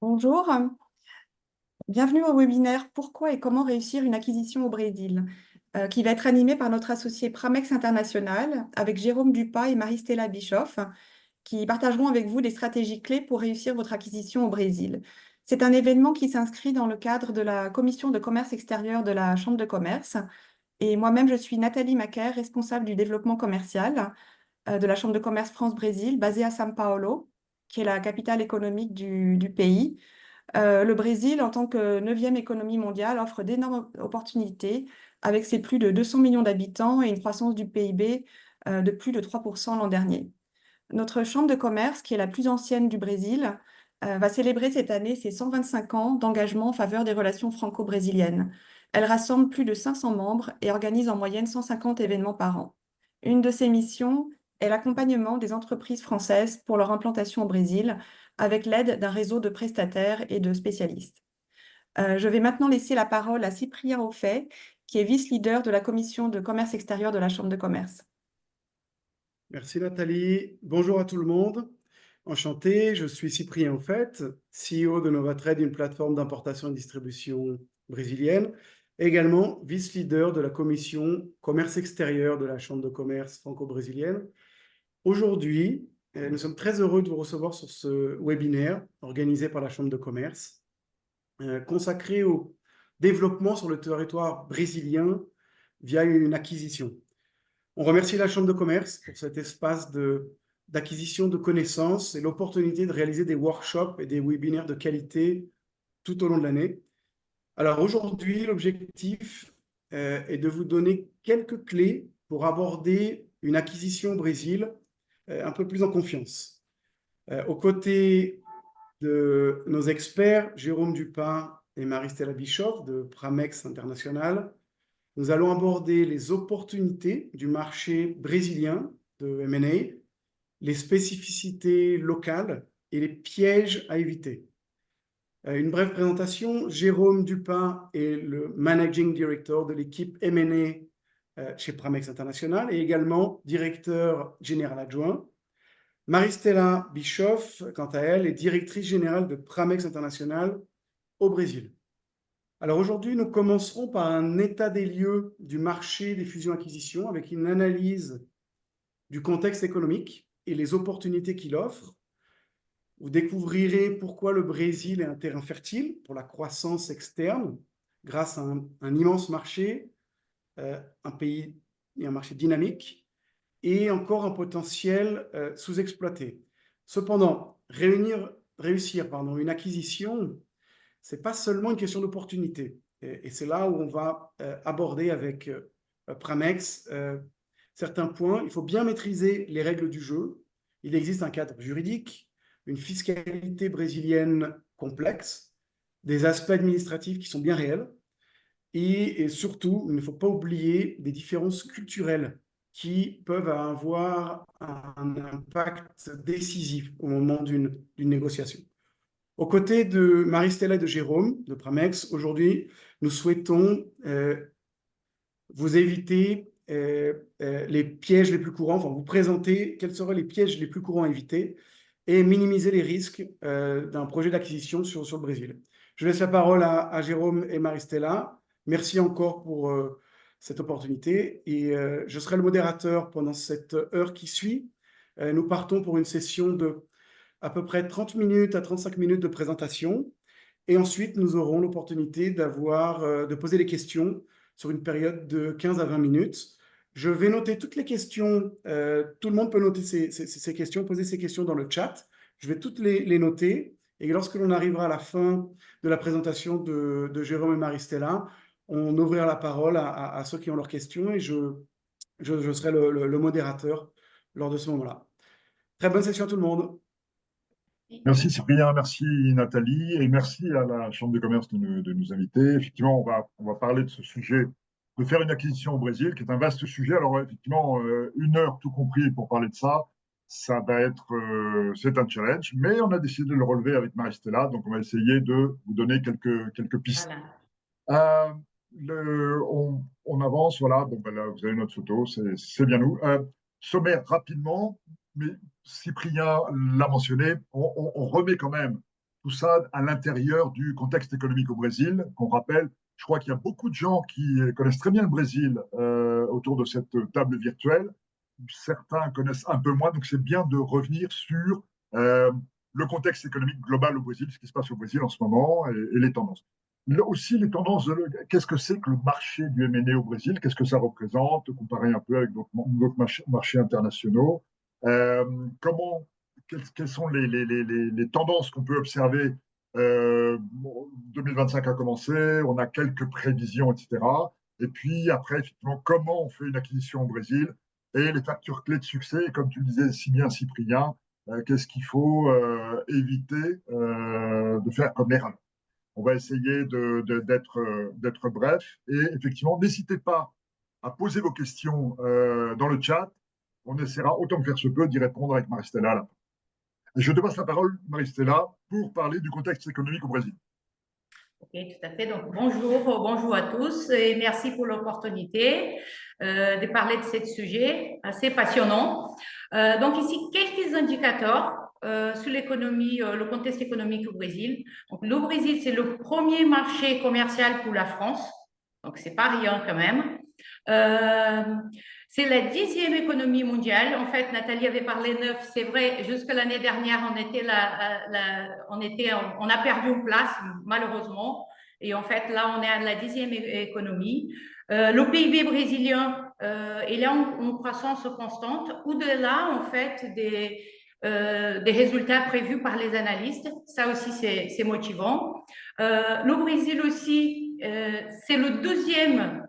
Bonjour, bienvenue au webinaire Pourquoi et comment réussir une acquisition au Brésil, qui va être animé par notre associé Pramex International avec Jérôme Dupas et Marie-Stella Bischoff, qui partageront avec vous des stratégies clés pour réussir votre acquisition au Brésil. C'est un événement qui s'inscrit dans le cadre de la commission de commerce extérieur de la Chambre de commerce. Et moi-même, je suis Nathalie Macaire, responsable du développement commercial de la Chambre de commerce France-Brésil, basée à São Paulo, qui est la capitale économique du pays. Le Brésil, en tant que neuvième économie mondiale, offre d'énormes opportunités avec ses plus de 200 millions d'habitants et une croissance du PIB de plus de 3% l'an dernier. Notre chambre de commerce, qui est la plus ancienne du Brésil, va célébrer cette année ses 125 ans d'engagement en faveur des relations franco-brésiliennes. Elle rassemble plus de 500 membres et organise en moyenne 150 événements par an. Une de ses missions est l'accompagnement des entreprises françaises pour leur implantation au Brésil, avec l'aide d'un réseau de prestataires et de spécialistes. Je vais maintenant laisser la parole à Cyprien Auffet, qui est vice-leader de la commission de commerce extérieur de la Chambre de commerce. Merci Nathalie. Bonjour à tout le monde. Enchanté, je suis Cyprien Auffet, CEO de Novatrade, une plateforme d'importation et de distribution brésilienne, et également vice-leader de la commission commerce extérieur de la Chambre de commerce franco-brésilienne. Aujourd'hui, nous sommes très heureux de vous recevoir sur ce webinaire organisé par la Chambre de commerce, consacré au développement sur le territoire brésilien via une acquisition. On remercie la Chambre de commerce pour cet espace d'acquisition de connaissances et l'opportunité de réaliser des workshops et des webinaires de qualité tout au long de l'année. Alors aujourd'hui, l'objectif est de vous donner quelques clés pour aborder une acquisition au Brésil un peu plus en confiance. Aux côtés de nos experts, Jérôme Dupin et Marie-Stella Bischoff de Pramex International, nous allons aborder les opportunités du marché brésilien de M&A, les spécificités locales et les pièges à éviter. Une brève présentation, Jérôme Dupin est le Managing Director de l'équipe M&A chez Pramex International et également directeur général adjoint. Marie-Stella Bischoff, quant à elle, est directrice générale de Pramex International au Brésil. Alors aujourd'hui, nous commencerons par un état des lieux du marché des fusions-acquisitions avec une analyse du contexte économique et les opportunités qu'il offre. Vous découvrirez pourquoi le Brésil est un terrain fertile pour la croissance externe grâce à un immense marché, un pays et un marché dynamique et encore un potentiel sous-exploité. Cependant, réussir une acquisition, ce n'est pas seulement une question d'opportunité. Et c'est là où on va aborder avec Pramex certains points. Il faut bien maîtriser les règles du jeu. Il existe un cadre juridique, une fiscalité brésilienne complexe, des aspects administratifs qui sont bien réels. Et surtout, il ne faut pas oublier des différences culturelles qui peuvent avoir un impact décisif au moment d'une négociation. Aux côtés de Marie-Stella et de Jérôme, de Pramex, aujourd'hui, nous souhaitons vous éviter les pièges les plus courants, enfin vous présenter quels seraient les pièges les plus courants à éviter et minimiser les risques d'un projet d'acquisition sur le Brésil. Je laisse la parole à Jérôme et Marie-Stella. Merci encore pour cette opportunité et je serai le modérateur pendant cette heure qui suit. Nous partons pour une session de à peu près 30 minutes à 35 minutes de présentation. Et ensuite, nous aurons l'opportunité de poser des questions sur une période de 15 à 20 minutes. Je vais noter toutes les questions. Tout le monde peut noter ses questions, poser ses questions dans le chat. Je vais toutes les noter. Et lorsque l'on arrivera à la fin de la présentation de Jérôme et Marie-Stella, on ouvrira la parole à ceux qui ont leurs questions et je serai le modérateur lors de ce moment-là. Très bonne session à tout le monde. Merci Cyprien, merci Nathalie et merci à la Chambre de commerce de nous inviter. Effectivement, on va parler de ce sujet, de faire une acquisition au Brésil, qui est un vaste sujet. Alors effectivement, une heure tout compris pour parler de ça, c'est un challenge, mais on a décidé de le relever avec Marie-Stella, donc on va essayer de vous donner quelques pistes. Voilà. On avance, voilà, bon, ben là, vous avez notre photo, c'est bien nous. Sommaire rapidement, mais Cyprien l'a mentionné, on remet quand même tout ça à l'intérieur du contexte économique au Brésil, qu'on rappelle. Je crois qu'il y a beaucoup de gens qui connaissent très bien le Brésil autour de cette table virtuelle. Certains connaissent un peu moins, donc c'est bien de revenir sur le contexte économique global au Brésil, ce qui se passe au Brésil en ce moment et les tendances. Là aussi, les tendances, qu'est-ce que c'est que le marché du M&A au Brésil? Qu'est-ce que ça représente, comparé un peu avec d'autres marchés internationaux? Comment, quelles sont les tendances qu'on peut observer? 2025 a commencé, on a quelques prévisions, etc. Et puis après, effectivement, comment on fait une acquisition au Brésil et les facteurs clés de succès, comme tu le disais si bien, Cyprien, qu'est-ce qu'il faut éviter de faire comme erreur. On va essayer d'être bref. Et effectivement, n'hésitez pas à poser vos questions dans le chat. On essaiera autant que faire se peut d'y répondre avec Maristella. Et je te passe la parole, Maristella, pour parler du contexte économique au Brésil. Ok, tout à fait. Donc, bonjour à tous et merci pour l'opportunité de parler de ce sujet assez passionnant. Donc, ici, quelques indicateurs sur l'économie, le contexte économique au Brésil. Donc, le Brésil, c'est le premier marché commercial pour la France. Donc, c'est pas rien quand même. C'est la 10e économie mondiale. En fait, Nathalie avait parlé 9. C'est vrai, jusque l'année dernière, on a perdu une place, malheureusement. Et en fait, là, on est à la 10e économie. Le PIB brésilien, il est en croissance constante. Au-delà, en fait, des résultats prévus par les analystes. Ça aussi, c'est motivant. Le Brésil aussi, c'est le deuxième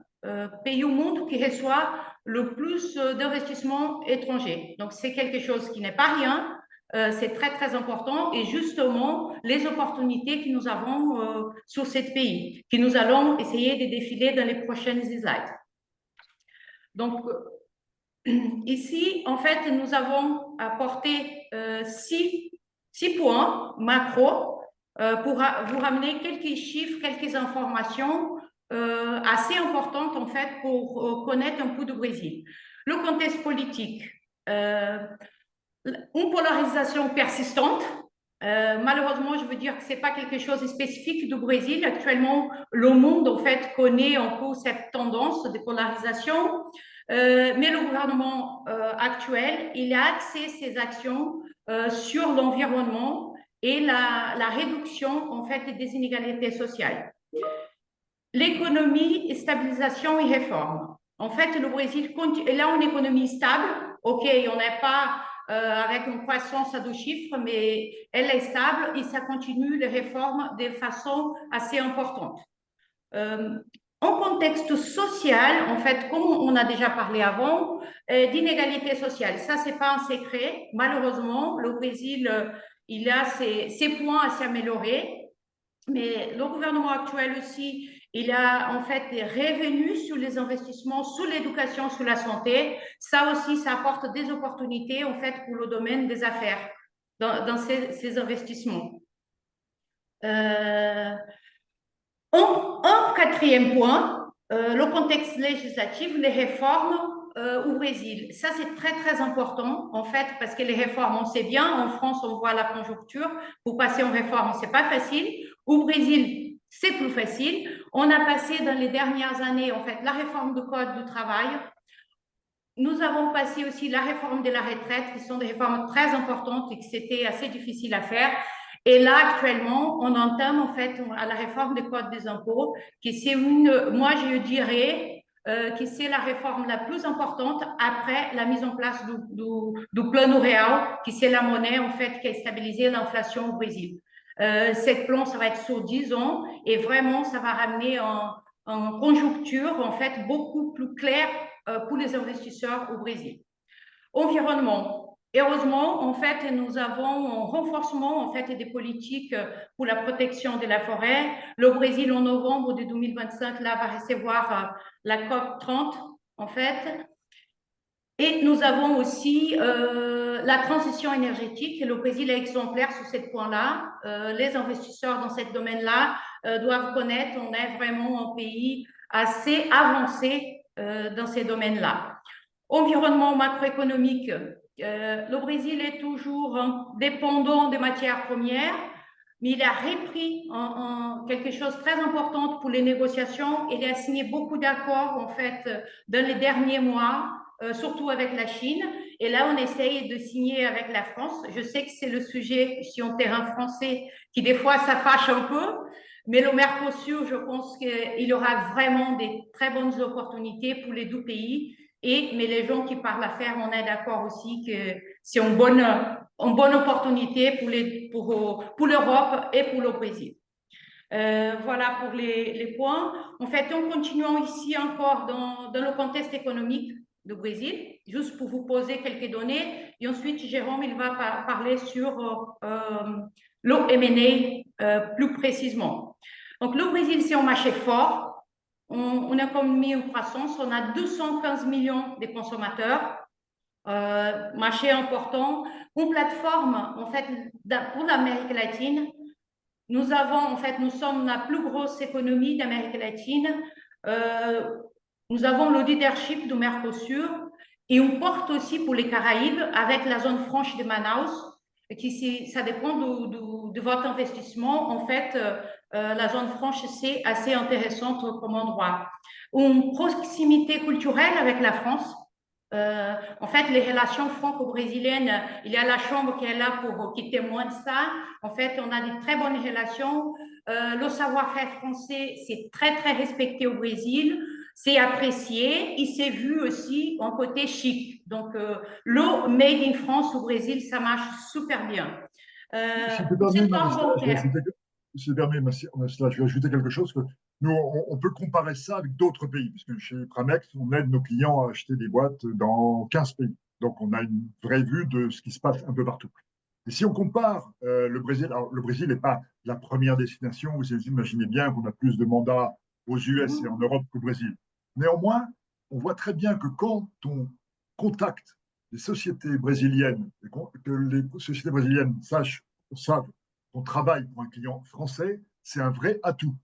pays au monde qui reçoit le plus d'investissements étrangers. Donc, c'est quelque chose qui n'est pas rien, c'est très, très important. Et justement, les opportunités que nous avons sur ce pays, que nous allons essayer de défiler dans les prochaines slides. Donc, ici, en fait, nous avons apporté six points macro pour vous ramener quelques chiffres, quelques informations assez importantes, en fait, pour connaître un peu du Brésil. Le contexte politique, une polarisation persistante. Malheureusement, je veux dire que ce n'est pas quelque chose de spécifique du Brésil. Actuellement, le monde, en fait, connaît un peu cette tendance de polarisation. Mais le gouvernement actuel, il a axé ses actions sur l'environnement et la réduction, en fait, des inégalités sociales. L'économie, stabilisation et réforme. En fait, le Brésil est là une économie stable. OK, on n'est pas avec une croissance à 2 chiffres, mais elle est stable et ça continue les réformes de façon assez importante. En contexte social, en fait, comme on a déjà parlé avant, d'inégalité sociale. Ça, ce n'est pas un secret. Malheureusement, le Brésil, il a ses points à s'améliorer. Mais le gouvernement actuel aussi, il a en fait des revenus sur les investissements, sur l'éducation, sur la santé. Ça aussi, ça apporte des opportunités en fait pour le domaine des affaires dans ces investissements. Un quatrième point, le contexte législatif, les réformes au Brésil. Ça, c'est très, très important, en fait, parce que les réformes, on sait bien, en France, on voit la conjoncture. Pour passer en réforme, ce n'est pas facile. Au Brésil, c'est plus facile. On a passé dans les dernières années, en fait, la réforme du Code du travail. Nous avons passé aussi la réforme de la retraite, qui sont des réformes très importantes et que c'était assez difficile à faire. Et là, actuellement, on entame en fait à la réforme du Code des impôts, qui c'est moi je dirais, que c'est la réforme la plus importante après la mise en place du Plano Real, qui c'est la monnaie en fait qui a stabilisé l'inflation au Brésil. Cette plan, ça va être sur 10 ans et vraiment, ça va ramener en conjoncture en fait beaucoup plus claire pour les investisseurs au Brésil. Environnement. Heureusement, en fait, nous avons un renforcement en fait des politiques pour la protection de la forêt. Le Brésil, en novembre de 2025, là, va recevoir la COP 30, en fait. Et nous avons aussi la transition énergétique. Le Brésil est exemplaire sur ce point-là. Les investisseurs dans ce domaine-là doivent connaître, on est vraiment un pays assez avancé dans ces domaines-là. Environnement macroéconomique. Le Brésil est toujours dépendant des matières premières. mais il a repris quelque chose de très important pour les négociations. Il a signé beaucoup d'accords, en fait, dans les derniers mois, surtout avec la Chine. Et là, on essaye de signer avec la France. Je sais que c'est le sujet sur le terrain français qui, des fois, ça fâche un peu. Mais le Mercosur, je pense qu'il y aura vraiment des très bonnes opportunités pour les deux pays. Mais les gens qui parlent affaires, on est d'accord aussi que c'est une bonne opportunité pour l'Europe et pour le Brésil. Voilà pour les points. En fait, on continue ici encore dans le contexte économique du Brésil, juste pour vous poser quelques données. Et ensuite, Jérôme, il va parler sur le M&A plus précisément. Donc, le Brésil, c'est un marché fort. On a comme mis une croissance. On a 215 millions de consommateurs. Marché important. Une plateforme, en fait, pour l'Amérique latine. Nous sommes la plus grosse économie d'Amérique latine. Nous avons le leadership du Mercosur et on porte aussi pour les Caraïbes avec la zone franche de Manaus. Ça dépend de votre investissement. En fait, la zone franche, c'est assez intéressante comme endroit. Une proximité culturelle avec la France. En fait, les relations franco-brésiliennes, il y a la Chambre qui est là qui témoigne ça. En fait, on a des très bonnes relations. Le savoir-faire français, c'est très, très respecté au Brésil. C'est apprécié. Il s'est vu aussi en côté chic. Donc, le Made in France au Brésil, ça marche super bien. Si tu permets, Secteur bancaire. si tu permets, je vais ajouter quelque chose. Que nous, on peut comparer ça avec d'autres pays, puisque chez Pramex, on aide nos clients à acheter des boîtes dans 15 pays. Donc, on a une vraie vue de ce qui se passe un peu partout. Et si on compare le Brésil, alors le Brésil n'est pas la première destination, vous imaginez bien qu'on a plus de mandats aux US et en Europe qu'au Brésil. Néanmoins, on voit très bien que quand on contacte les sociétés brésiliennes, que les sociétés brésiliennes savent qu'on travaille pour un client français, c'est un vrai atout.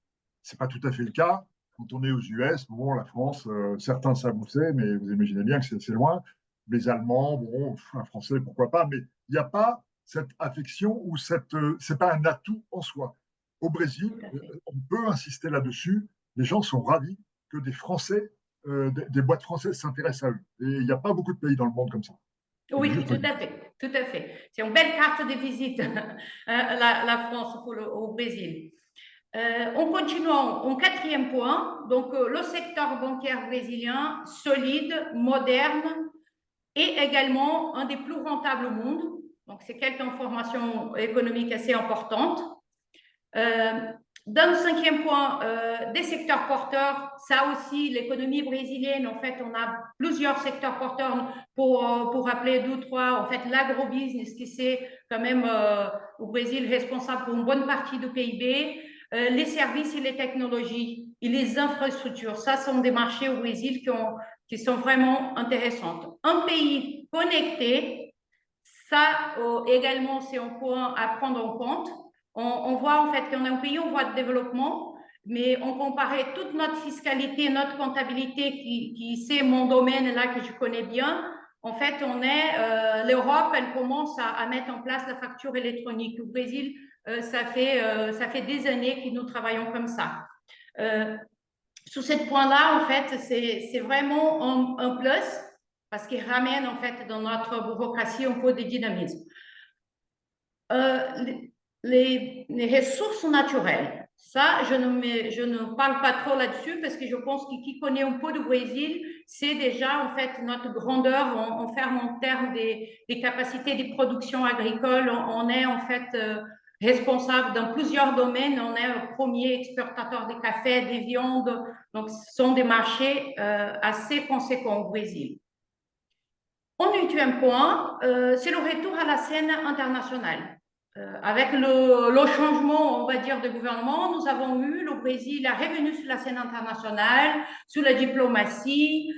Ce n'est pas tout à fait le cas quand on est aux US. Bon, la France, certains savent où c'est, mais vous imaginez bien que c'est loin. Les Allemands, bon, un Français, pourquoi pas, mais il n'y a pas cette affection ou c'est pas un atout en soi. Au Brésil, on peut insister là-dessus. Les gens sont ravis que des Français, des boîtes françaises s'intéressent à eux. Et il n'y a pas beaucoup de pays dans le monde comme ça. Oui, tout à fait, tout à fait. C'est une belle carte de visite, la France au Brésil. En continuant, en quatrième point, donc le secteur bancaire brésilien, solide, moderne et également un des plus rentables au monde. Donc, c'est quelques informations économiques assez importantes. Dans le cinquième point, des secteurs porteurs, ça aussi, l'économie brésilienne, en fait, on a plusieurs secteurs porteurs pour rappeler deux, trois. En fait, l'agrobusiness, qui c'est quand même au Brésil responsable pour une bonne partie du PIB, les services et les technologies et les infrastructures, ça sont des marchés au Brésil qui sont vraiment intéressants. Un pays connecté, ça également, c'est un point à prendre en compte. On voit en fait qu'on est un pays en voie de développement, mais on comparait toute notre fiscalité, notre comptabilité, qui c'est mon domaine là que je connais bien. En fait, l'Europe, elle commence à mettre en place la facture électronique. Au Brésil, ça fait des années que nous travaillons comme ça. Sur ce point-là, en fait, c'est vraiment un plus parce qu'il ramène en fait dans notre bureaucratie un peu de dynamisme. Les ressources naturelles, ça, je ne parle pas trop là-dessus parce que je pense que qui connaît un peu du Brésil, c'est déjà en fait notre grandeur en termes des capacités de production agricole. On est en fait responsable dans plusieurs domaines. On est le premier exportateur de café, des viandes. Donc, ce sont des marchés assez conséquents au Brésil. En huitième point, c'est le retour à la scène internationale. Avec le changement, on va dire, de gouvernement, nous avons eu le Brésil à revenir sur la scène internationale, sur la diplomatie,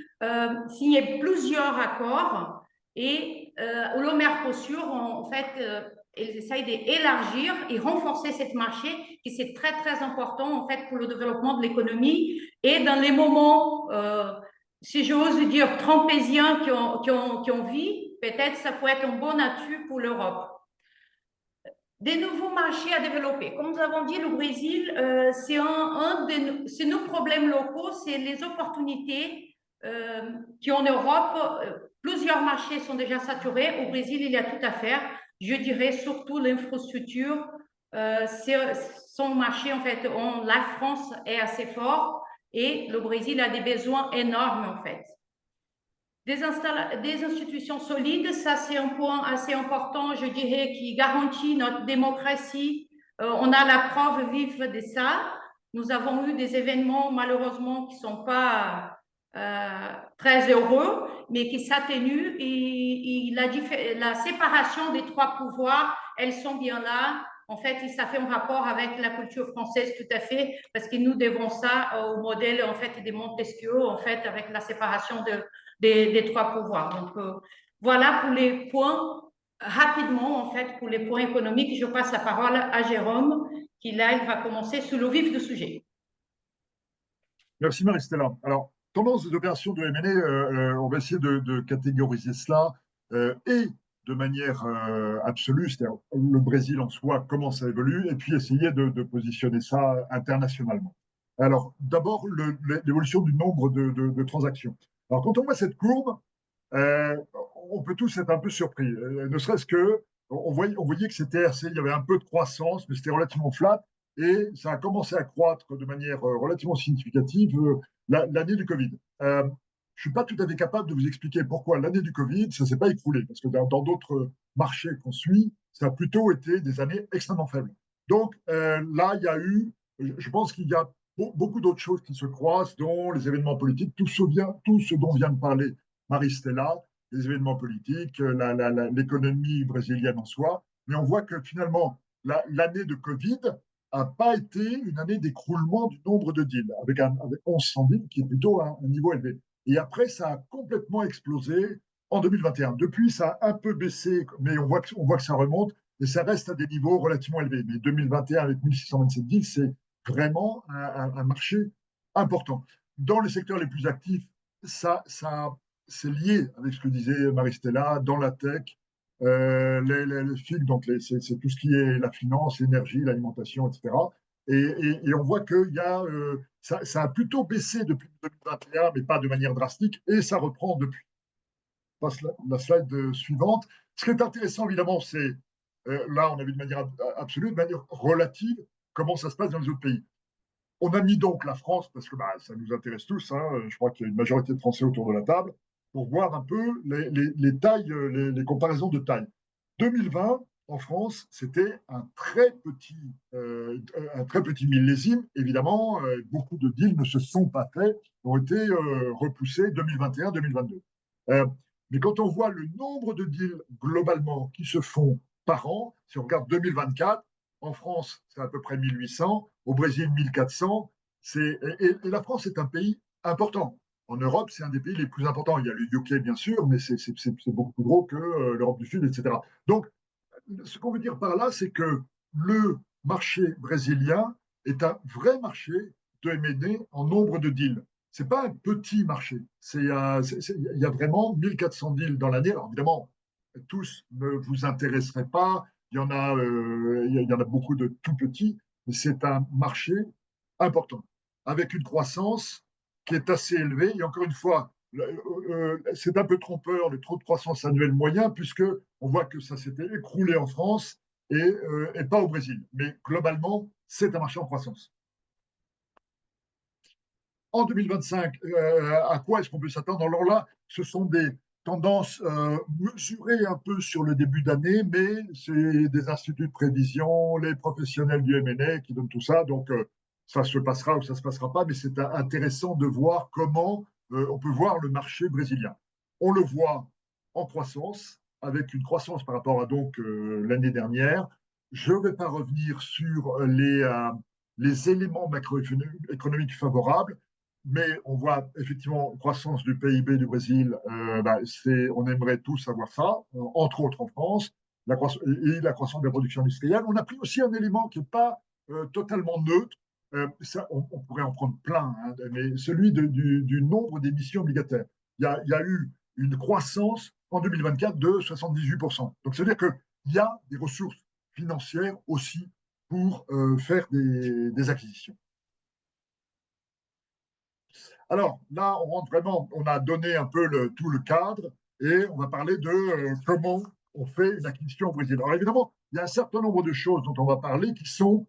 signé plusieurs accords et le Mercosur, en fait, ils essayent d'élargir et renforcer ce marché qui c'est très, très important en fait pour le développement de l'économie et dans les moments, si j'ose dire, trumpésiens qui ont vu, peut-être ça peut être un bon atout pour l'Europe. Des nouveaux marchés à développer. Comme nous avons dit, le Brésil, c'est c'est nos problèmes locaux, c'est les opportunités qui en Europe, plusieurs marchés sont déjà saturés. Au Brésil, il y a tout à faire. Je dirais surtout l'infrastructure. Son marché, en fait, la France est assez fort et le Brésil a des besoins énormes, en fait. Des institutions solides, ça c'est un point assez important, je dirais, qui garantit notre démocratie. On a la preuve vive de ça. Nous avons eu des événements, malheureusement, qui ne sont pas très heureux, mais qui s'atténuent et la séparation des trois pouvoirs, elles sont bien là. En fait, ça fait un rapport avec la culture française tout à fait, parce que nous devons ça au modèle en fait de Montesquieu, en fait, avec la séparation des trois pouvoirs. Donc, voilà pour les points, rapidement, en fait, pour les points économiques. Je passe la parole à Jérôme, qui là, il va commencer sur le vif du sujet. Merci Marie-Stella. Alors, tendance des opérations de M&A, on va essayer de catégoriser cela et de manière absolue, c'est-à-dire le Brésil en soi, comment ça évolue, et puis essayer de positionner ça internationalement. Alors, d'abord, l'évolution du nombre de transactions. Alors, quand on voit cette courbe, euh, on peut tous être un peu surpris. Ne serait-ce que, on voyait que c'était assez, il y avait un peu de croissance, mais c'était relativement flat, et ça a commencé à croître de manière relativement significative l'année du Covid. Je suis pas tout à fait capable de vous expliquer pourquoi l'année du Covid, ça s'est pas écroulé, parce que dans d'autres marchés qu'on suit, ça a plutôt été des années extrêmement faibles. Donc là, il y a eu, je pense qu'il y a beaucoup d'autres choses qui se croisent, dont les événements politiques, tout ce dont vient de parler Marie-Stella, les événements politiques, l'économie brésilienne en soi. Mais on voit que finalement, l'année de Covid n'a pas été une année d'écroulement du nombre de deals, avec 1100 deals, qui est plutôt un niveau élevé. Et après, ça a complètement explosé en 2021. Depuis, ça a un peu baissé, mais on voit que ça remonte, et ça reste à des niveaux relativement élevés. Mais 2021, avec 1627 deals, c'est vraiment un marché important. Dans les secteurs les plus actifs, ça c'est lié avec ce que disait Marie-Stella, dans la tech, les FIC, donc c'est tout ce qui est la finance, l'énergie, l'alimentation, etc. Et on voit que ça a plutôt baissé depuis 2021, mais pas de manière drastique, et ça reprend depuis. Je passe la slide suivante. Ce qui est intéressant, évidemment, c'est, là, on a vu de manière absolue, de manière relative, comment ça se passe dans les autres pays. On a mis donc la France, parce que ça nous intéresse tous, hein, je crois qu'il y a une majorité de Français autour de la table, pour voir un peu les tailles, les comparaisons de taille. 2020, en France, c'était un très petit millésime. Évidemment, beaucoup de deals ne se sont pas faits, ont été repoussés 2021-2022. Mais quand on voit le nombre de deals globalement qui se font par an, si on regarde 2024, en France, c'est à peu près 1800, au Brésil, 1400. Et la France est un pays important. En Europe, c'est un des pays les plus importants. Il y a le UK, bien sûr, mais c'est beaucoup plus gros que l'Europe du Sud, etc. Donc, ce qu'on veut dire par là, c'est que le marché brésilien est un vrai marché de M&A en nombre de deals. Ce n'est pas un petit marché. Il y a vraiment 1400 deals dans l'année. Alors, évidemment, tous ne vous intéresseraient pas. Il y en a beaucoup de tout petits, mais c'est un marché important, avec une croissance qui est assez élevée. Et encore une fois, c'est un peu trompeur le taux de croissance annuel moyen, puisque on voit que ça s'était écroulé en France et pas au Brésil. Mais globalement, c'est un marché en croissance. En 2025, à quoi est-ce qu'on peut s'attendre? Alors là, ce sont des tendances mesurées un peu sur le début d'année, mais c'est des instituts de prévision, les professionnels du M&A qui donnent tout ça. Donc, ça se passera ou ça ne se passera pas, mais c'est intéressant de voir comment on peut voir le marché brésilien. On le voit en croissance, avec une croissance par rapport à donc l'année dernière. Je ne vais pas revenir sur les éléments macroéconomiques favorables, mais on voit effectivement une croissance du PIB du Brésil. On aimerait tous avoir ça, entre autres en France, la croissance de la production industrielle. On a pris aussi un élément qui n'est pas totalement neutre. On pourrait en prendre plein, hein, mais celui du nombre d'émissions obligataires. Il y a eu une croissance en 2024 de 78%. Donc, ça veut dire qu'il y a des ressources financières aussi pour faire des acquisitions. Alors là, on rentre vraiment, on a donné un peu tout le cadre et on va parler de comment on fait une acquisition au Brésil. Alors évidemment, il y a un certain nombre de choses dont on va parler qui sont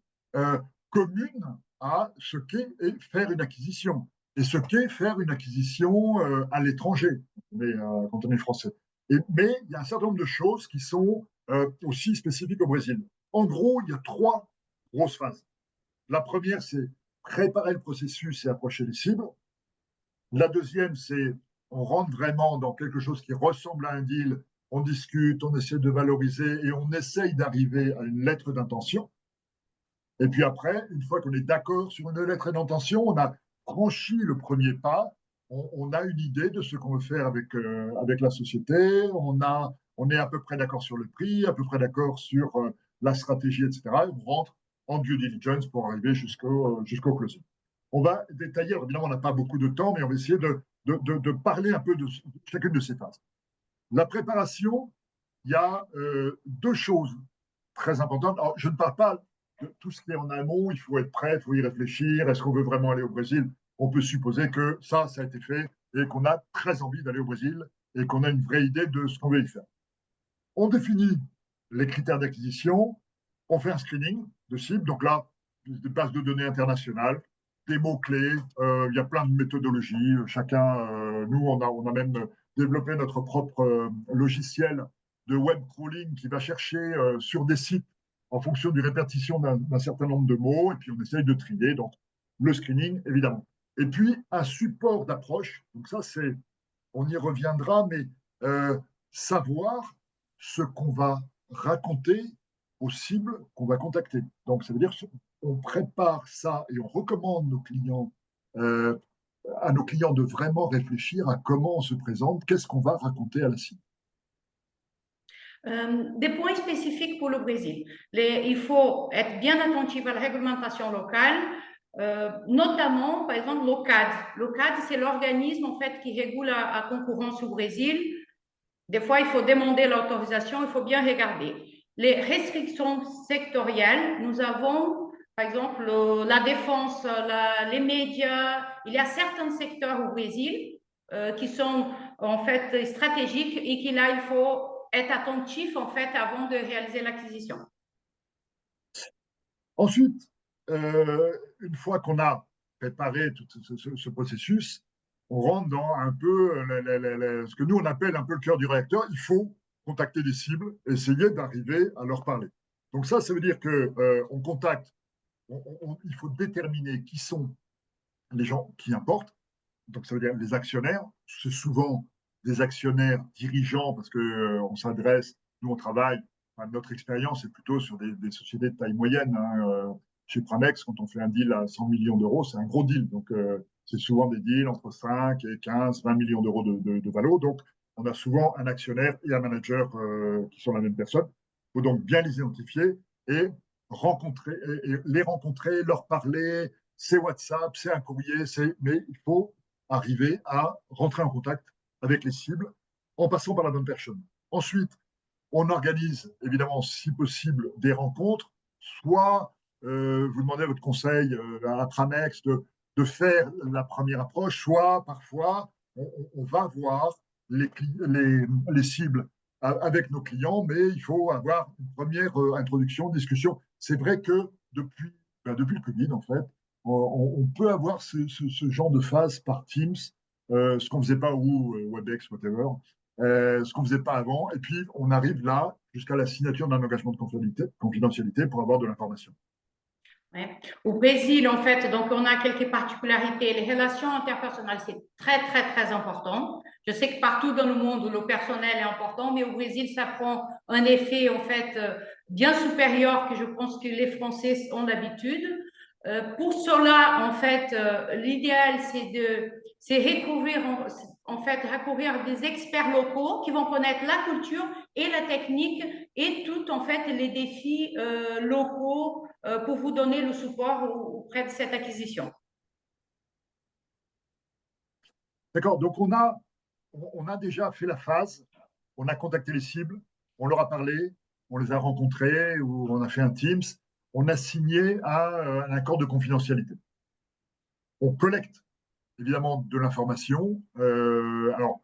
communes à ce qu'est faire une acquisition et ce qu'est faire une acquisition à l'étranger quand on est français. Mais il y a un certain nombre de choses qui sont aussi spécifiques au Brésil. En gros, il y a 3 grosses phases. La première, c'est préparer le processus et approcher les cibles. La deuxième, c'est on rentre vraiment dans quelque chose qui ressemble à un deal, on discute, on essaie de valoriser et on essaye d'arriver à une lettre d'intention. Et puis après, une fois qu'on est d'accord sur une lettre d'intention, on a franchi le premier pas, on a une idée de ce qu'on veut faire avec la société, on est à peu près d'accord sur le prix, à peu près d'accord sur la stratégie, etc. Et on rentre en due diligence pour arriver jusqu'au closing. On va détailler, évidemment, on n'a pas beaucoup de temps, mais on va essayer de parler un peu de chacune de ces phases. La préparation, il y a 2 choses très importantes. Alors, je ne parle pas de tout ce qui est en amont, il faut être prêt, il faut y réfléchir. Est-ce qu'on veut vraiment aller au Brésil? On peut supposer que ça a été fait et qu'on a très envie d'aller au Brésil et qu'on a une vraie idée de ce qu'on veut y faire. On définit les critères d'acquisition, on fait un screening de cible. Donc là, des bases de données internationales, des mots-clés, il y a plein de méthodologies. Chacun, nous, on a même développé notre propre logiciel de web crawling qui va chercher sur des sites en fonction du répartition d'un certain nombre de mots, et puis on essaye de trier, donc le screening, évidemment. Et puis, un support d'approche, donc ça, on y reviendra, mais savoir ce qu'on va raconter aux cibles qu'on va contacter. Donc, ça veut dire qu'on prépare ça et on recommande à nos clients de vraiment réfléchir à comment on se présente, qu'est-ce qu'on va raconter à la cible. Des points spécifiques pour le Brésil. Il faut être bien attentif à la réglementation locale, notamment, par exemple, l'OCAD. L'OCAD, c'est l'organisme en fait qui régule la concurrence au Brésil. Des fois, il faut demander l'autorisation, il faut bien regarder. Les restrictions sectorielles, nous avons, par exemple, la défense, les médias. Il y a certains secteurs au Brésil qui sont en fait stratégiques et qui là, il faut être attentif en fait avant de réaliser l'acquisition. Ensuite, une fois qu'on a préparé tout ce processus, on rentre dans un peu ce que nous on appelle un peu le cœur du réacteur. Il faut contacter des cibles, essayer d'arriver à leur parler. Donc ça veut dire que on contacte, il faut déterminer qui sont les gens qui importent. Donc ça veut dire les actionnaires. C'est souvent des actionnaires dirigeants parce que on s'adresse, nous on travaille. Enfin, notre expérience est plutôt sur des sociétés de taille moyenne. Chez Pramex, quand on fait un deal à 100 millions d'euros, c'est un gros deal. Donc, c'est souvent des deals entre 5 et 15, 20 millions d'euros de valo. Donc, on a souvent un actionnaire et un manager qui sont la même personne. Il faut donc bien les identifier et les rencontrer, leur parler. C'est WhatsApp, c'est un courrier, mais il faut arriver à rentrer en contact avec les cibles en passant par la bonne personne. Ensuite, on organise évidemment, si possible, des rencontres, soit vous demandez votre conseil à Pramex de faire la première approche, soit parfois on va voir les cibles avec nos clients, mais il faut avoir une première introduction, discussion. C'est vrai que depuis le Covid, en fait, on peut avoir ce genre de phase par Teams, ce qu'on ne faisait pas, ou WebEx, whatever, ce qu'on ne faisait pas avant. Et puis, on arrive là jusqu'à la signature d'un engagement de confidentialité pour avoir de l'information. Ouais. Au Brésil, en fait, donc on a quelques particularités. Les relations interpersonnelles, c'est très, très, très important. Je sais que partout dans le monde, le personnel est important, mais au Brésil, ça prend un effet, en fait, bien supérieur que je pense que les Français ont d'habitude. Pour cela, en fait, l'idéal, c'est recourir des experts locaux qui vont connaître la culture et la technique et tout, en fait, les défis locaux pour vous donner le support auprès de cette acquisition. D'accord, donc on a déjà fait la phase, on a contacté les cibles, on leur a parlé, on les a rencontrés ou on a fait un Teams, on a signé un accord de confidentialité. On collecte évidemment de l'information. Alors,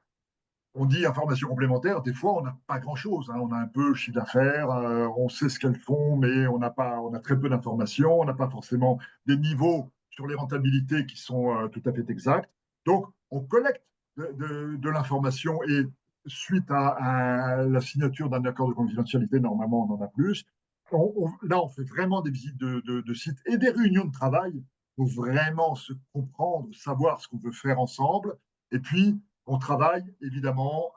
on dit information complémentaire, des fois on n'a pas grand-chose, hein. On a un peu chiffre d'affaires, on sait ce qu'elles font, mais on a très peu d'informations, on n'a pas forcément des niveaux sur les rentabilités qui sont tout à fait exacts. Donc on collecte de l'information et suite à la signature d'un accord de confidentialité, normalement on en a plus. Là on fait vraiment des visites de sites et des réunions de travail pour vraiment se comprendre, savoir ce qu'on veut faire ensemble. Et puis, on travaille évidemment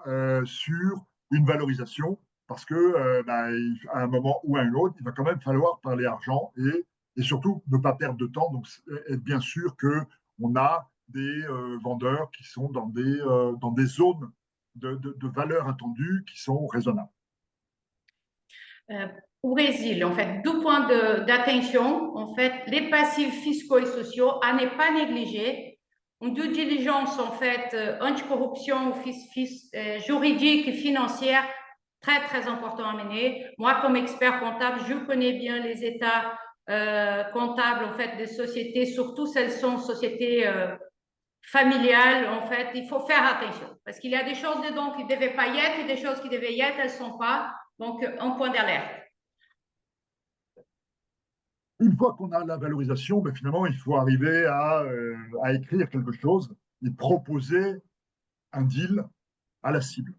sur une valorisation parce que à un moment ou à un autre, il va quand même falloir parler argent et surtout ne pas perdre de temps. Donc, être bien sûr qu'on a des vendeurs qui sont dans des zones de valeur attendue qui sont raisonnables. Au Brésil, en fait, deux points d'attention. En fait, les passifs fiscaux et sociaux à ne pas négliger. Une due diligence, en fait, anticorruption, juridique et financière, très, très important à mener. Moi, comme expert comptable, je connais bien les états comptables, en fait, des sociétés, surtout celles sont sociétés familiales. En fait, il faut faire attention parce qu'il y a des choses dedans qui ne devaient pas y être et des choses qui devaient y être, elles ne sont pas. Donc, un point d'alerte. Une fois qu'on a la valorisation, ben finalement, il faut arriver à écrire quelque chose et proposer un deal à la cible.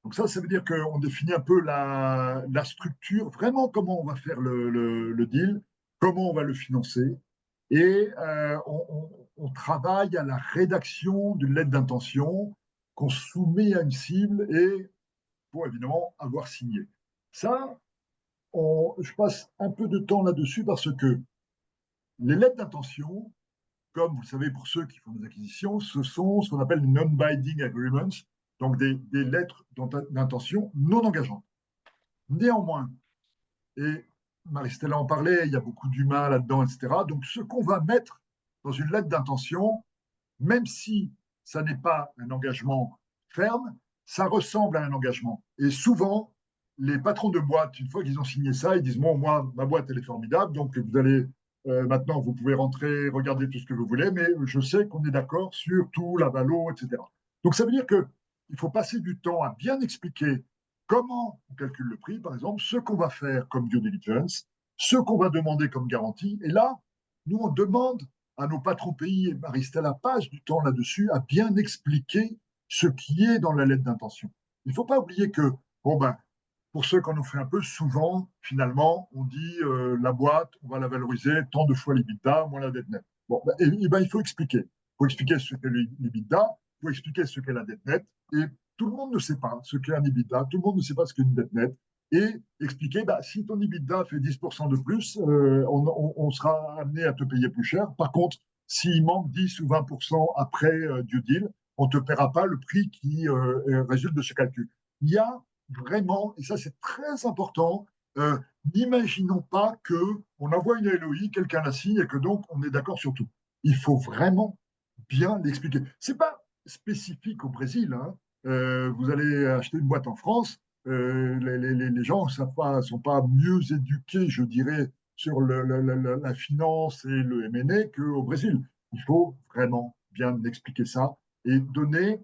Donc ça veut dire qu'on définit un peu la structure, vraiment comment on va faire le deal, comment on va le financer, et on travaille à la rédaction d'une lettre d'intention qu'on soumet à une cible et pour évidemment avoir signé. Ça, je passe un peu de temps là-dessus parce que les lettres d'intention, comme vous le savez pour ceux qui font des acquisitions, ce sont ce qu'on appelle non-binding agreements, donc des lettres d'intention non engageantes. Néanmoins, et Marie-Stella en parlait, il y a beaucoup d'humains là-dedans, etc. Donc ce qu'on va mettre dans une lettre d'intention, même si ça n'est pas un engagement ferme, ça ressemble à un engagement. Et souvent, les patrons de boîtes, une fois qu'ils ont signé ça, ils disent, bon, moi, ma boîte, elle est formidable, donc vous allez, maintenant, vous pouvez rentrer, regarder tout ce que vous voulez, mais je sais qu'on est d'accord sur tout, la valo, etc. Donc ça veut dire qu'il faut passer du temps à bien expliquer comment on calcule le prix, par exemple, ce qu'on va faire comme due diligence, ce qu'on va demander comme garantie. Et là, nous, on demande à nos patrons pays, et Marie-Stella passe du temps là-dessus, à bien expliquer ce qui est dans la lettre d'intention. Il ne faut pas oublier que, bon ben, pour ceux qui en ont fait un peu, souvent, finalement, on dit la boîte, on va la valoriser tant de fois l'EBITDA, moins la dette nette. Bon, ben, il faut expliquer. Il faut expliquer ce qu'est l'EBITDA, il faut expliquer ce qu'est la dette nette, et tout le monde ne sait pas ce qu'est un EBITDA, tout le monde ne sait pas ce qu'est une dette nette, et expliquer, bah, si ton EBITDA fait 10% de plus, on sera amené à te payer plus cher. Par contre, s'il manque 10 ou 20% après due deal, on ne te paiera pas le prix qui résulte de ce calcul. Il y a vraiment, et ça c'est très important, n'imaginons pas qu'on envoie une LOI, quelqu'un la signe et que donc on est d'accord sur tout. Il faut vraiment bien l'expliquer. Ce n'est pas spécifique au Brésil, hein. Vous allez acheter une boîte en France, les gens ne sont pas mieux éduqués, je dirais, sur la finance et le M&A qu'au Brésil. Il faut vraiment bien expliquer ça et donner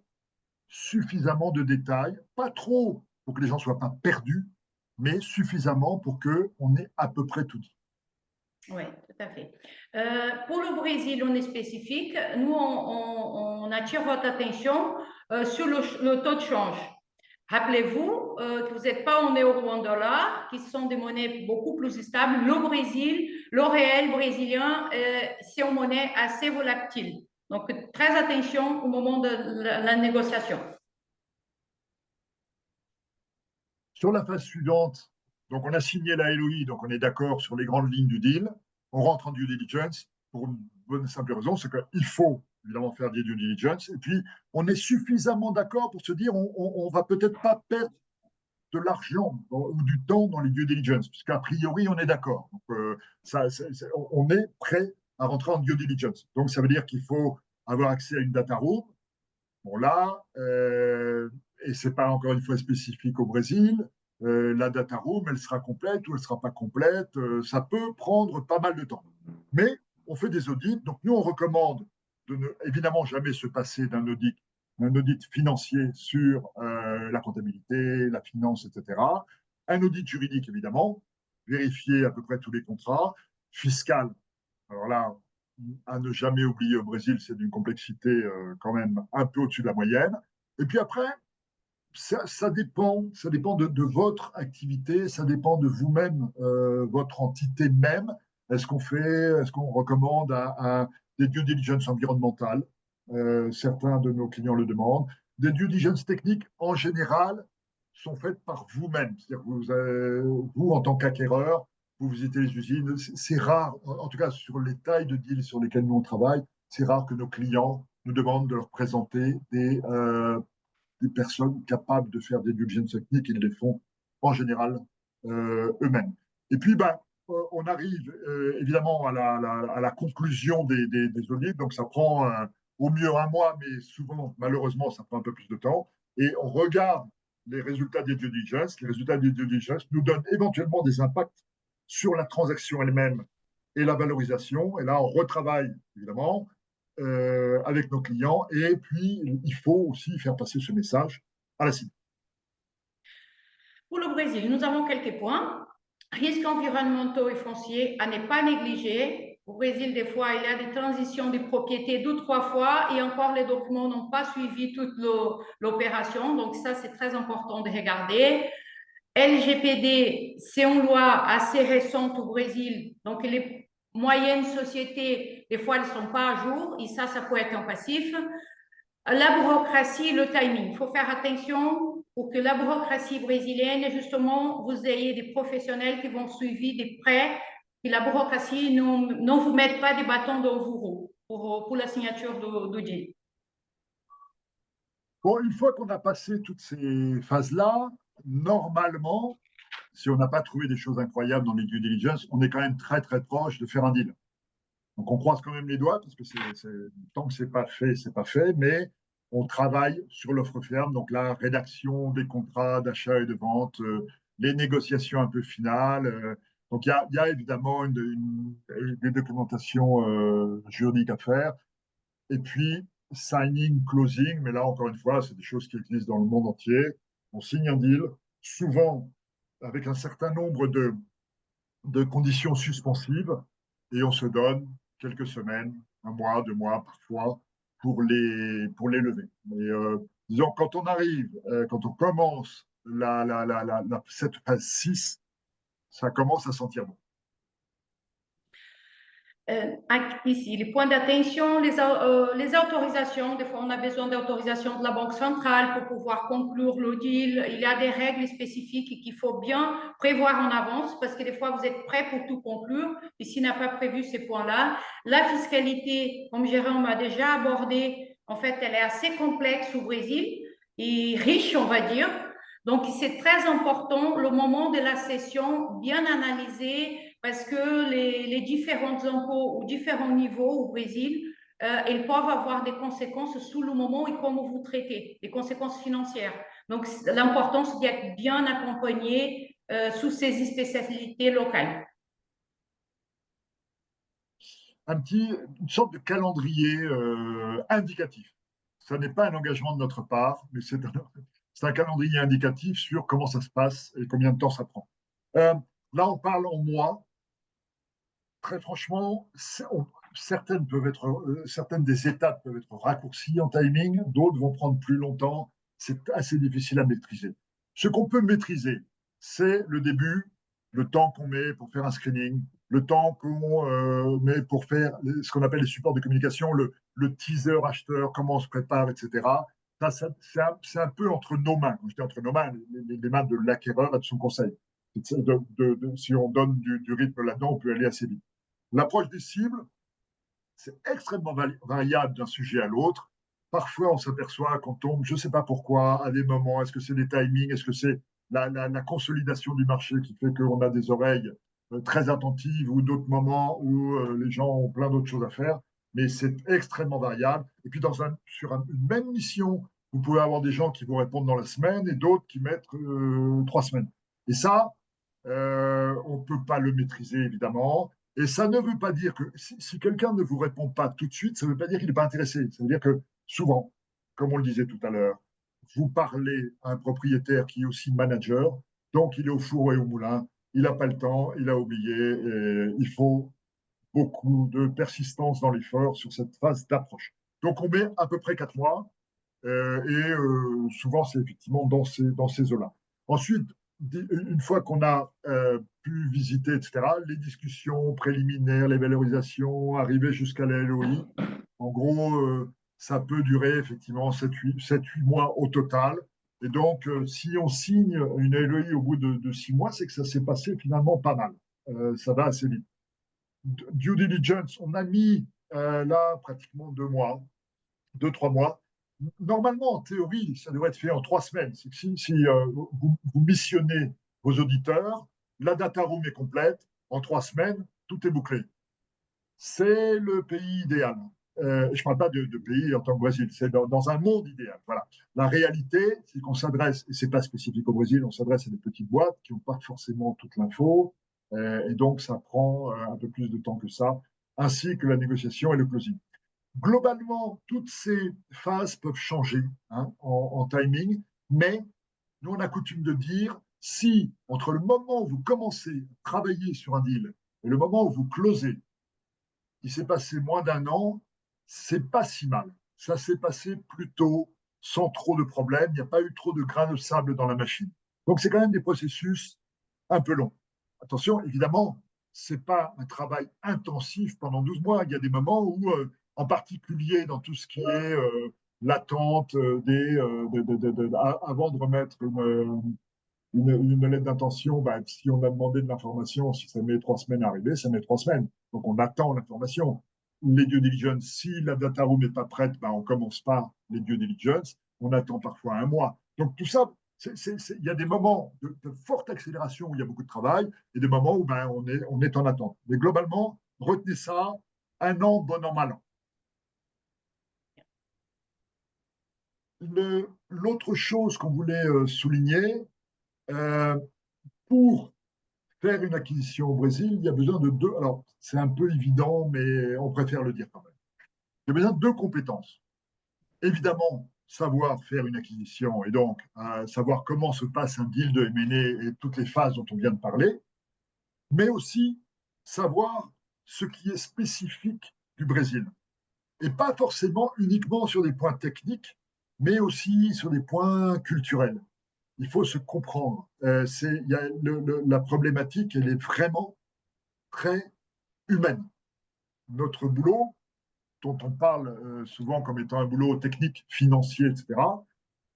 suffisamment de détails, pas trop pour que les gens ne soient pas perdus, mais suffisamment pour qu'on ait à peu près tout dit. Oui, tout à fait. Pour le Brésil, on est spécifique. Nous, on attire votre attention sur le taux de change. Rappelez-vous que vous n'êtes pas en euros ou en dollars, qui sont des monnaies beaucoup plus stables. Le Brésil, le réel brésilien, c'est une monnaie assez volatile. Donc, très attention au moment de la négociation. Sur la phase suivante, donc on a signé la LOI, donc on est d'accord sur les grandes lignes du deal. On rentre en due diligence pour une bonne simple raison, c'est qu'il faut évidemment faire des due diligence. Et puis, on est suffisamment d'accord pour se dire on va peut-être pas perdre de l'argent ou du temps dans les due diligence, puisqu'a priori, on est d'accord. Donc, on est prêt à rentrer en due diligence. Donc, ça veut dire qu'il faut avoir accès à une data room. Bon, là, et c'est pas encore une fois spécifique au Brésil, la data room, elle sera complète ou elle ne sera pas complète. Ça peut prendre pas mal de temps. Mais on fait des audits. Donc, nous, on recommande de ne évidemment jamais se passer d'un audit financier sur la comptabilité, la finance, etc. Un audit juridique, évidemment, vérifier à peu près tous les contrats. Fiscal, alors là, à ne jamais oublier au Brésil, c'est d'une complexité quand même un peu au-dessus de la moyenne. Et puis après, ça dépend de votre activité, ça dépend de vous-même, votre entité même. Est-ce qu'on recommande des due diligence environnementales? Certains de nos clients le demandent. Des due diligence techniques, en général, sont faites par vous-même. C'est-à-dire que vous, en tant qu'acquéreur, vous visitez les usines. C'est rare, en tout cas sur les tailles de deals sur lesquelles nous on travaille, c'est rare que nos clients nous demandent de leur présenter des personnes capables de faire des due diligence techniques, ils les font en général eux-mêmes. Et puis, on arrive évidemment à la conclusion des audits, donc ça prend au mieux un mois, mais souvent, malheureusement, ça prend un peu plus de temps. Et on regarde les résultats des due diligence. Les résultats des due diligence nous donnent éventuellement des impacts sur la transaction elle-même et la valorisation. Et là, on retravaille, évidemment, avec nos clients. Et puis, il faut aussi faire passer ce message à la cible. Pour le Brésil, nous avons quelques points. Risques environnementaux et fonciers à ne pas négliger. Au Brésil, des fois, il y a des transitions de propriété 2-3 fois et encore les documents n'ont pas suivi toute l'opération. Donc ça, c'est très important de regarder. LGPD, c'est une loi assez récente au Brésil. Donc les moyennes sociétés, des fois, elles ne sont pas à jour et ça peut être un passif. La bureaucratie, le timing. Il faut faire attention pour que la bureaucratie brésilienne, justement, vous ayez des professionnels qui vont suivre de près, que la bureaucratie ne vous mette pas des bâtons dans vos roues pour la signature du deal. Bon, une fois qu'on a passé toutes ces phases-là, normalement, si on n'a pas trouvé des choses incroyables dans les due diligence, on est quand même très très proche de faire un deal. Donc on croise quand même les doigts parce que tant que c'est pas fait, mais on travaille sur l'offre ferme, donc la rédaction des contrats d'achat et de vente, les négociations un peu finales. Donc il y a évidemment des documentations juridiques à faire. Et puis signing, closing, mais là encore une fois, c'est des choses qui existent dans le monde entier. On signe un deal, souvent avec un certain nombre de conditions suspensives, et on se donne quelques semaines, un mois, 2 mois parfois, pour les lever. Mais disons, quand on arrive, quand on commence cette phase 6, ça commence à sentir bon. Ici, les points d'attention, les autorisations. Des fois, on a besoin d'autorisation de la Banque centrale pour pouvoir conclure le deal. Il y a des règles spécifiques qu'il faut bien prévoir en avance parce que des fois, vous êtes prêt pour tout conclure. Ici, n'a pas prévu ces points-là. La fiscalité, comme Jérôme a déjà abordé, en fait, elle est assez complexe au Brésil et riche, on va dire. Donc, c'est très important le moment de la session, bien analysé, parce que les différents impôts ou différents niveaux au Brésil, ils peuvent avoir des conséquences sous le moment et comment vous traitez, des conséquences financières. Donc, l'important, c'est d'être bien accompagné sous ces spécialités locales. Une sorte de calendrier indicatif. Ça n'est pas un engagement de notre part, mais c'est un calendrier indicatif sur comment ça se passe et combien de temps ça prend. Là, on parle en mois. Très franchement, certaines des étapes peuvent être raccourcies en timing, d'autres vont prendre plus longtemps. C'est assez difficile à maîtriser. Ce qu'on peut maîtriser, c'est le début, le temps qu'on met pour faire un screening, le temps qu'on met pour faire ce qu'on appelle les supports de communication, le teaser acheteur, comment on se prépare, etc. C'est un peu entre nos mains. Quand je dis entre nos mains, les mains de l'acquéreur et de son conseil. Si on donne du rythme là-dedans, on peut aller assez vite. L'approche des cibles, c'est extrêmement variable d'un sujet à l'autre. Parfois, on s'aperçoit qu'on tombe, je ne sais pas pourquoi, à des moments, est-ce que c'est des timings, est-ce que c'est la consolidation du marché qui fait qu'on a des oreilles très attentives ou d'autres moments où les gens ont plein d'autres choses à faire. Mais c'est extrêmement variable. Et puis, sur une même mission, vous pouvez avoir des gens qui vont répondre dans la semaine et d'autres qui mettent 3 semaines. Et ça, on ne peut pas le maîtriser, évidemment. Et ça ne veut pas dire que si quelqu'un ne vous répond pas tout de suite, ça ne veut pas dire qu'il n'est pas intéressé. Ça veut dire que souvent, comme on le disait tout à l'heure, vous parlez à un propriétaire qui est aussi manager, donc il est au four et au moulin, il n'a pas le temps, il a oublié, et il faut beaucoup de persistance dans l'effort sur cette phase d'approche. Donc on met à peu près 4 mois, souvent c'est effectivement dans ces eaux-là. Ensuite, une fois qu'on a pu visiter, etc., les discussions préliminaires, les valorisations, arriver jusqu'à la LOI, en gros, ça peut durer effectivement 7-8 mois au total. Et donc, si on signe une LOI au bout de 6 mois, c'est que ça s'est passé finalement pas mal. Ça va assez vite. Due diligence, on a mis là pratiquement 2 mois, 2-3 mois. Normalement, en théorie, ça devrait être fait en 3 semaines. Si vous missionnez vos auditeurs, la data room est complète, en 3 semaines, tout est bouclé. C'est le pays idéal. Je ne parle pas de pays en tant que Brésil, c'est dans un monde idéal. Voilà. La réalité, c'est qu'on s'adresse, et ce n'est pas spécifique au Brésil, on s'adresse à des petites boîtes qui n'ont pas forcément toute l'info, et donc ça prend un peu plus de temps que ça, ainsi que la négociation et le closing. Globalement, toutes ces phases peuvent changer en timing, mais nous, on a coutume de dire, si entre le moment où vous commencez à travailler sur un deal et le moment où vous closez, il s'est passé moins d'un an, c'est pas si mal. Ça s'est passé plutôt sans trop de problèmes, il n'y a pas eu trop de grains de sable dans la machine. Donc, c'est quand même des processus un peu longs. Attention, évidemment, ce n'est pas un travail intensif pendant 12 mois. Il y a des moments où, en particulier dans tout ce qui est l'attente avant de remettre une lettre d'intention, ben, si on a demandé de l'information, si ça met 3 semaines à arriver, ça met 3 semaines. Donc on attend l'information. Les due diligence, si la data room n'est pas prête, ben, on commence pas les due diligence, on attend parfois 1 mois. Donc tout ça, il y a des moments de forte accélération où il y a beaucoup de travail et des moments où ben, on est en attente. Mais globalement, retenez ça, 1 an, bon an, mal an. L'autre chose qu'on voulait souligner, pour faire une acquisition au Brésil, il y a besoin de 2. Alors, c'est un peu évident, mais on préfère le dire quand même. Il y a besoin de 2 compétences. Évidemment, savoir faire une acquisition et donc savoir comment se passe un deal de M&A et toutes les phases dont on vient de parler, mais aussi savoir ce qui est spécifique du Brésil. Et pas forcément uniquement sur des points techniques, mais aussi sur des points culturels. Il faut se comprendre. La problématique, elle est vraiment très humaine. Notre boulot, dont on parle souvent comme étant un boulot technique, financier, etc.,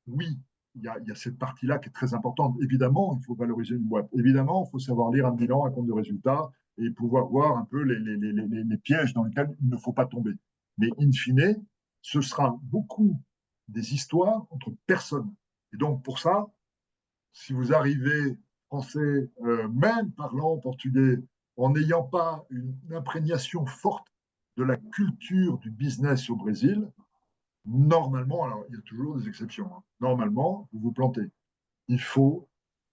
oui, il y a cette partie-là qui est très importante. Évidemment, il faut valoriser une boîte. Évidemment, il faut savoir lire un bilan, un compte de résultats et pouvoir voir un peu les pièges dans lesquels il ne faut pas tomber. Mais in fine, ce sera beaucoup des histoires entre personnes. Et donc, pour ça, si vous arrivez français, même parlant portugais, en n'ayant pas une imprégnation forte de la culture du business au Brésil, normalement, alors il y a toujours des exceptions, normalement, vous vous plantez. Il faut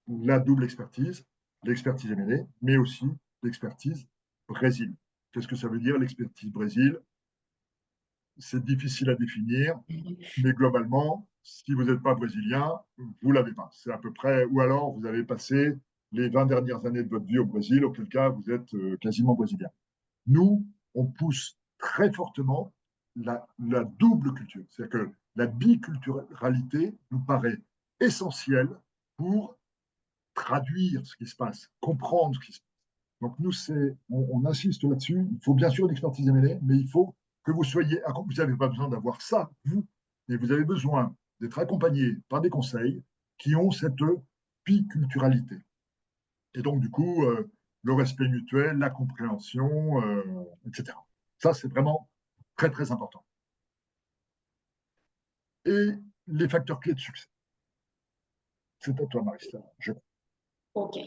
la double expertise, l'expertise M&A, mais aussi l'expertise Brésil. Qu'est-ce que ça veut dire l'expertise Brésil? C'est difficile à définir, mais globalement, si vous n'êtes pas brésilien, vous ne l'avez pas. C'est à peu près, ou alors vous avez passé les 20 dernières années de votre vie au Brésil, auquel cas vous êtes quasiment brésilien. Nous, on pousse très fortement la double culture. C'est-à-dire que la biculturalité nous paraît essentielle pour traduire ce qui se passe, comprendre ce qui se passe. Donc nous, on insiste là-dessus. Il faut bien sûr l'expertise M&A, mais il faut que vous soyez, vous n'avez pas besoin d'avoir ça, vous, mais vous avez besoin d'être accompagné par des conseils qui ont cette biculturalité. Et donc, du coup, le respect mutuel, la compréhension, etc. Ça, c'est vraiment très, très important. Et les facteurs clés de succès. C'est à toi, Marista. OK.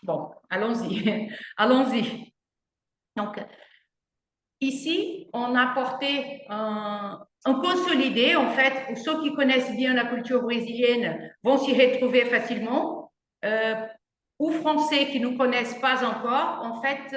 Bon, allons-y. Allons-y. Donc, ici, on a apporté un consolidé, en fait, pour ceux qui connaissent bien la culture brésilienne vont s'y retrouver facilement. ou Français qui ne nous connaissent pas encore, en fait,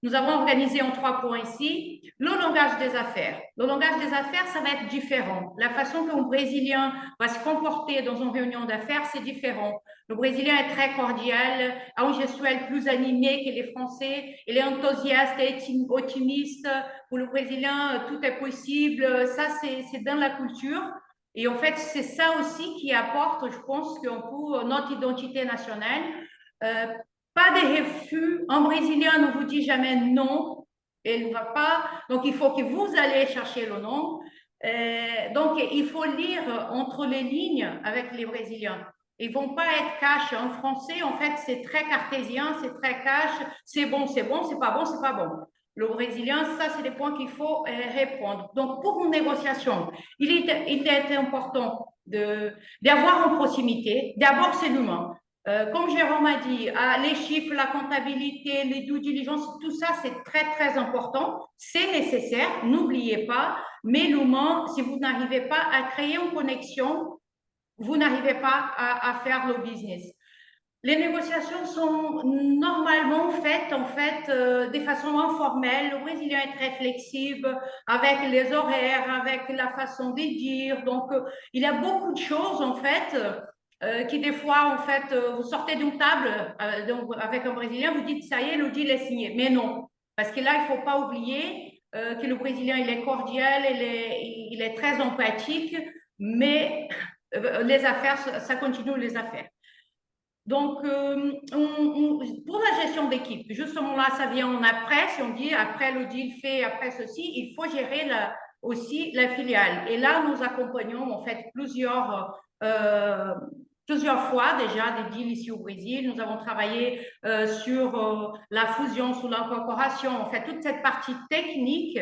nous avons organisé en 3 points ici le langage des affaires. Le langage des affaires, ça va être différent. La façon qu'un Brésilien va se comporter dans une réunion d'affaires, c'est différent. Le Brésilien est très cordial, a un gestuel plus animé que les Français. Il est enthousiaste et optimiste. Pour le Brésilien, tout est possible. Ça, c'est dans la culture. Et en fait, c'est ça aussi qui apporte, je pense, pour notre identité nationale. Euh, Pas de refus. Un Brésilien ne vous dit jamais non. Il ne va pas. Donc, il faut que vous allez chercher le non. Donc, il faut lire entre les lignes avec les Brésiliens. Ils ne vont pas être cash. En français, en fait, c'est très cartésien, c'est très cash. C'est bon, c'est bon, c'est pas bon, c'est pas bon. Le Brésilien, ça, c'est des points qu'il faut répondre. Donc, pour une négociation, il est important d'avoir en proximité. D'abord, c'est l'humain. Comme Jérôme a dit, les chiffres, la comptabilité, les due diligence, tout ça, c'est très, très important. C'est nécessaire, n'oubliez pas. Mais l'humain, si vous n'arrivez pas à créer une connexion, vous n'arrivez pas à faire le business. Les négociations sont normalement faites en fait de façon informelle. Le Brésilien est très flexible avec les horaires, avec la façon de dire. Donc, il y a beaucoup de choses en fait qui des fois en fait vous sortez d'une table donc, avec un Brésilien, vous dites ça y est, le deal est signé. Mais non, parce que là il faut pas oublier que le Brésilien il est cordial, il est très empathique, mais les affaires, ça continue les affaires. Donc, pour la gestion d'équipe, justement là, ça vient en après, si on dit après le deal fait, après ceci, il faut gérer aussi la filiale. Et là, nous accompagnons en fait plusieurs fois déjà des deals ici au Brésil. Nous avons travaillé sur la fusion, sur l'incorporation, en fait, toute cette partie technique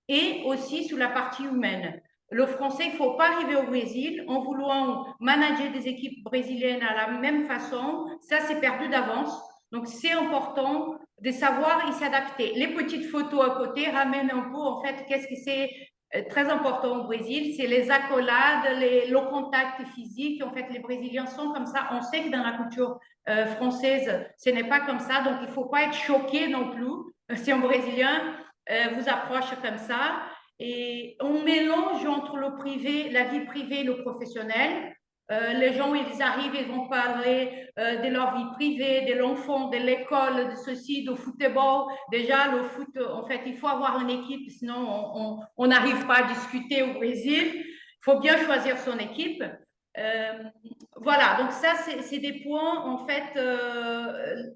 et aussi sur la partie humaine. Le français, il ne faut pas arriver au Brésil en voulant manager des équipes brésiliennes à la même façon. Ça, c'est perdu d'avance. Donc, c'est important de savoir y s'adapter. Les petites photos à côté ramènent un peu, en fait, qu'est-ce que c'est très important au Brésil, c'est les accolades, le contact physique. En fait, les Brésiliens sont comme ça. On sait que dans la culture française, ce n'est pas comme ça. Donc, il ne faut pas être choqué non plus si un Brésilien vous approche comme ça. Et on mélange entre le privé, la vie privée et le professionnel. Les gens, ils arrivent, ils vont parler de leur vie privée, de l'enfant, de l'école, de ceci, de football. Déjà, le foot, en fait, il faut avoir une équipe, sinon on n'arrive pas à discuter au Brésil. Il faut bien choisir son équipe. Voilà, donc ça, c'est des points, en fait,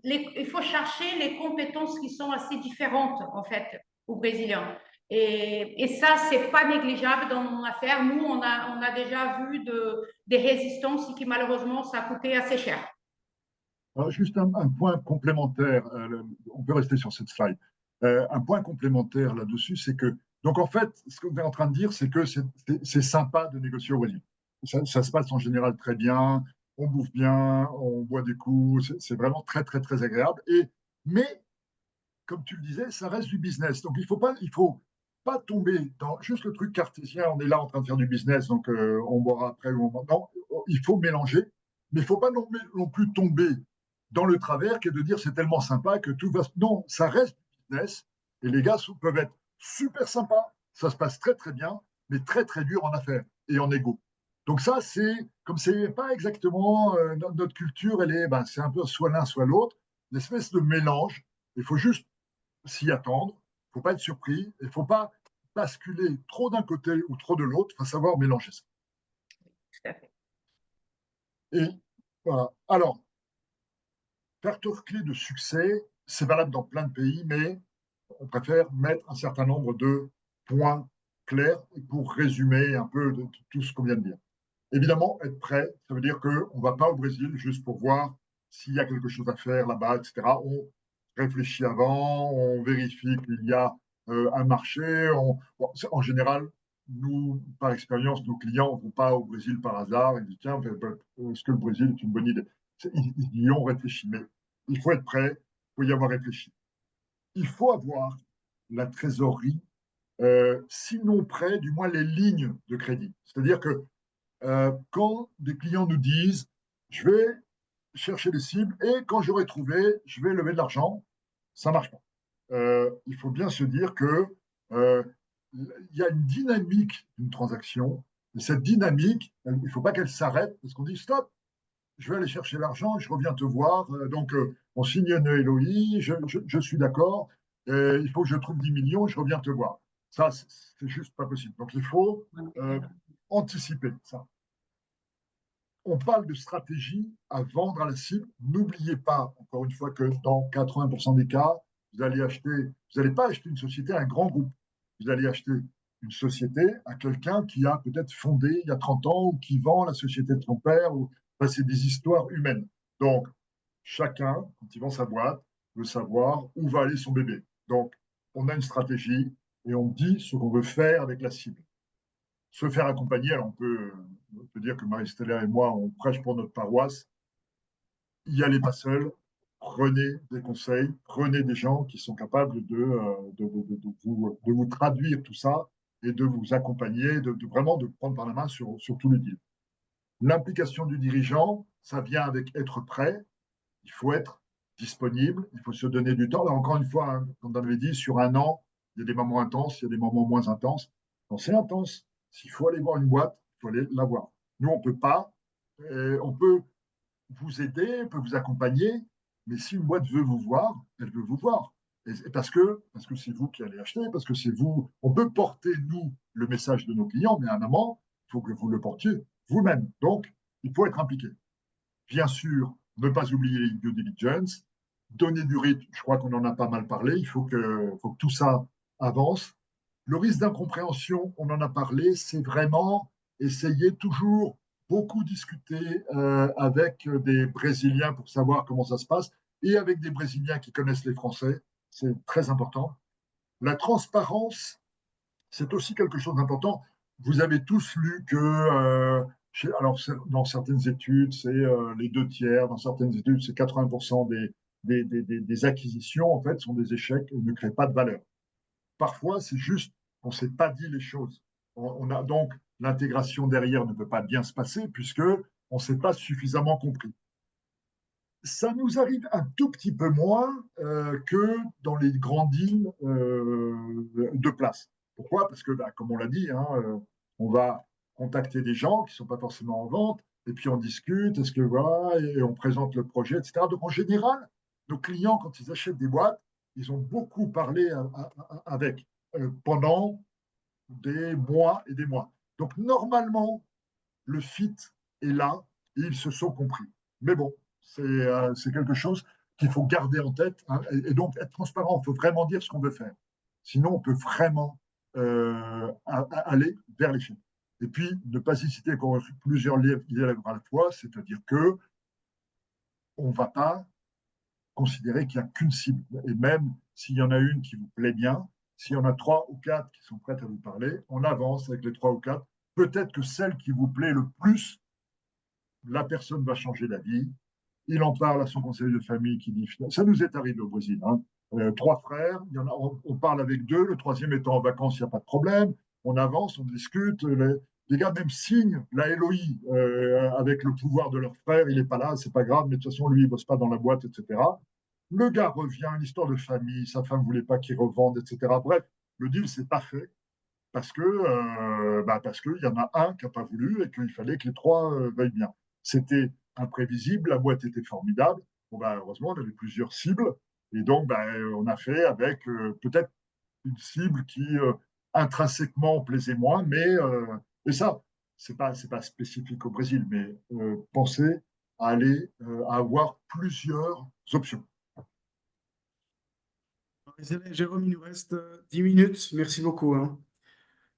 il faut chercher les compétences qui sont assez différentes, en fait, aux Brésiliens. Et ça, c'est pas négligeable dans mon affaire. Nous, on a déjà vu des résistances qui, malheureusement, ça a coûté assez cher. Alors, juste un point complémentaire, on peut rester sur cette slide. Un point complémentaire là-dessus, c'est que, donc en fait, ce qu'on est en train de dire, c'est que c'est sympa de négocier au Brésil. Ça se passe en général très bien, on bouffe bien, on boit des coups, c'est vraiment très, très, très agréable. Mais, comme tu le disais, ça reste du business. Donc, il faut pas tomber dans juste le truc cartésien, on est là en train de faire du business, donc on boira après ou on... Non, il faut mélanger, mais il ne faut pas non plus tomber dans le travers qui est de dire c'est tellement sympa que tout va... Non, ça reste business et les gars peuvent être super sympas, ça se passe très très bien, mais très très dur en affaires et en égo. Donc ça, comme c'est pas exactement notre culture, c'est un peu soit l'un soit l'autre, une espèce de mélange. Il faut juste s'y attendre, il ne faut pas être surpris, il ne faut pas basculer trop d'un côté ou trop de l'autre, il faut savoir mélanger ça. Tout à fait. Et voilà. Alors, facteur clé de succès, c'est valable dans plein de pays, mais on préfère mettre un certain nombre de points clairs pour résumer un peu de tout ce qu'on vient de dire. Évidemment, être prêt, ça veut dire qu'on ne va pas au Brésil juste pour voir s'il y a quelque chose à faire là-bas, etc. On réfléchit avant, on vérifie qu'il y a un marché. Bon, en général, nous, par expérience, nos clients ne vont pas au Brésil par hasard. Ils disent, tiens, est-ce que le Brésil est une bonne idée? Ils y ont réfléchi, mais il faut être prêt, il faut y avoir réfléchi. Il faut avoir la trésorerie, sinon prêt, du moins les lignes de crédit. C'est-à-dire que quand des clients nous disent, je vais chercher des cibles et quand j'aurai trouvé, je vais lever de l'argent. Ça marche pas. Il faut bien se dire que il y a une dynamique d'une transaction. Et cette dynamique, il ne faut pas qu'elle s'arrête parce qu'on dit stop, je vais aller chercher l'argent, je reviens te voir. Donc, on signe une LOI, je suis d'accord. Il faut que je trouve 10 millions, je reviens te voir. Ça, c'est juste pas possible. Donc, il faut anticiper ça. On parle de stratégie à vendre à la cible. N'oubliez pas, encore une fois, que dans 80% des cas, vous n'allez pas acheter une société à un grand groupe. Vous allez acheter une société à quelqu'un qui a peut-être fondé il y a 30 ans ou qui vend la société de son père. Enfin, c'est des histoires humaines. Donc, chacun, quand il vend sa boîte, veut savoir où va aller son bébé. Donc, on a une stratégie et on dit ce qu'on veut faire avec la cible. Se faire accompagner, alors on peut dire que Marie-Stella et moi, on prêche pour notre paroisse. Y allez pas seul, prenez des conseils, prenez des gens qui sont capables de vous traduire tout ça et de vous accompagner, vraiment de prendre par la main sur tous les deals. L'implication du dirigeant, ça vient avec être prêt, il faut être disponible, il faut se donner du temps. Là, encore une fois, hein, comme on avait dit, sur un an, il y a des moments intenses, il y a des moments moins intenses. Quand c'est intense, s'il faut aller voir une boîte, il faut aller la voir. Nous, on ne peut pas. On peut vous aider, on peut vous accompagner, mais si une boîte veut vous voir, elle veut vous voir. Et parce que c'est vous qui allez acheter, parce que c'est vous. On peut porter, nous, le message de nos clients, mais à un moment, il faut que vous le portiez vous-même. Donc, il faut être impliqué. Bien sûr, ne pas oublier les due diligence, donner du rythme, je crois qu'on en a pas mal parlé, il faut que tout ça avance. Le risque d'incompréhension, on en a parlé, c'est vraiment essayer toujours beaucoup discuter avec des Brésiliens pour savoir comment ça se passe et avec des Brésiliens qui connaissent les Français, c'est très important. La transparence, c'est aussi quelque chose d'important. Vous avez tous lu que, alors dans certaines études, c'est les 2 tiers, dans certaines études, c'est 80% des acquisitions, en fait, sont des échecs et ne créent pas de valeur. Parfois, c'est juste qu'on ne s'est pas dit les choses. On a donc l'intégration derrière ne peut pas bien se passer puisque on ne s'est pas suffisamment compris. Ça nous arrive un tout petit peu moins que dans les grands deals de place. Pourquoi? Parce que, comme on l'a dit, hein, on va contacter des gens qui ne sont pas forcément en vente, et puis on discute, est-ce que voilà, et on présente le projet, etc. Donc en général, nos clients, quand ils achètent des boîtes, ils ont beaucoup parlé avec pendant des mois et des mois. Donc normalement, le fit est là et ils se sont compris. Mais bon, c'est quelque chose qu'il faut garder en tête, hein, et donc être transparent. Il faut vraiment dire ce qu'on veut faire. Sinon, on peut vraiment aller vers l'échec. Et puis, ne pas hésiter à plusieurs livres à la fois, c'est-à-dire que on ne va pas considérer qu'il n'y a qu'une cible. Et même s'il y en a une qui vous plaît bien, s'il y en a 3 ou 4 qui sont prêtes à vous parler, on avance avec les 3 ou 4. Peut-être que celle qui vous plaît le plus, la personne va changer d'avis. Il en parle à son conseiller de famille qui dit, ça nous est arrivé au Brésil, hein. 3 frères, il y en a, on parle avec 2, le 3e étant en vacances, il n'y a pas de problème, on avance, on discute, les gars même signent la LOI avec le pouvoir de leur frère, il n'est pas là, c'est pas grave, mais de toute façon, lui, il ne bosse pas dans la boîte, etc. Le gars revient, une histoire de famille, sa femme ne voulait pas qu'il revende, etc. Bref, le deal, c'est pas fait parce qu'il y en a un qui n'a pas voulu et qu'il fallait que les 3 veuillent bien. C'était imprévisible, la boîte était formidable. Bon, heureusement, on avait plusieurs cibles. Et donc, on a fait avec peut-être une cible qui intrinsèquement plaisait moins, mais ça, c'est pas spécifique au Brésil, mais pensez à aller à avoir plusieurs options. Jérôme, il nous reste 10 minutes. Merci beaucoup, hein.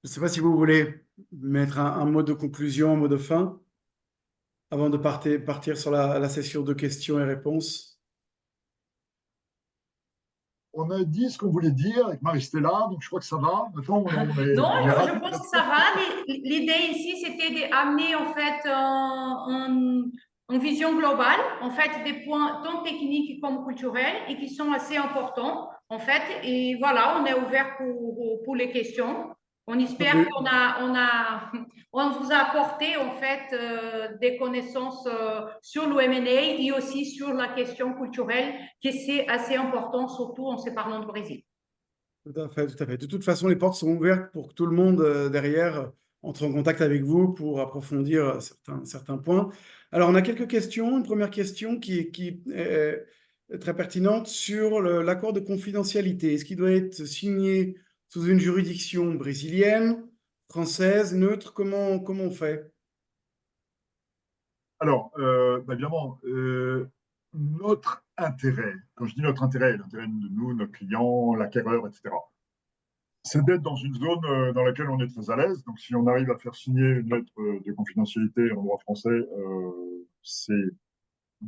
Je ne sais pas si vous voulez mettre un mot de conclusion, un mot de fin, avant de partir sur la session de questions et réponses. On a dit ce qu'on voulait dire avec Marie-Stella, donc je crois que ça va. Maintenant, Non, je pense que ça va. L'idée ici, c'était d'amener en fait une vision globale, en fait, des points tant techniques comme culturels et qui sont assez importants, en fait. Et voilà, on est ouvert pour les questions. On espère Entendu. on vous a apporté en fait des connaissances sur le M&A et aussi sur la question culturelle, qui c'est assez important, surtout en se parlant de Brésil. Tout à fait, tout à fait. De toute façon, les portes sont ouvertes pour que tout le monde derrière entre en contact avec vous pour approfondir certains points. Alors, on a quelques questions. Une première question qui est très pertinente sur l'accord de confidentialité. Est-ce qu'il doit être signé sous une juridiction brésilienne, française, neutre? Comment on fait? Alors, évidemment, notre intérêt, quand je dis notre intérêt, l'intérêt de nous, nos clients, l'acquéreur, etc., c'est d'être dans une zone dans laquelle on est très à l'aise. Donc, si on arrive à faire signer une lettre de confidentialité en droit français, c'est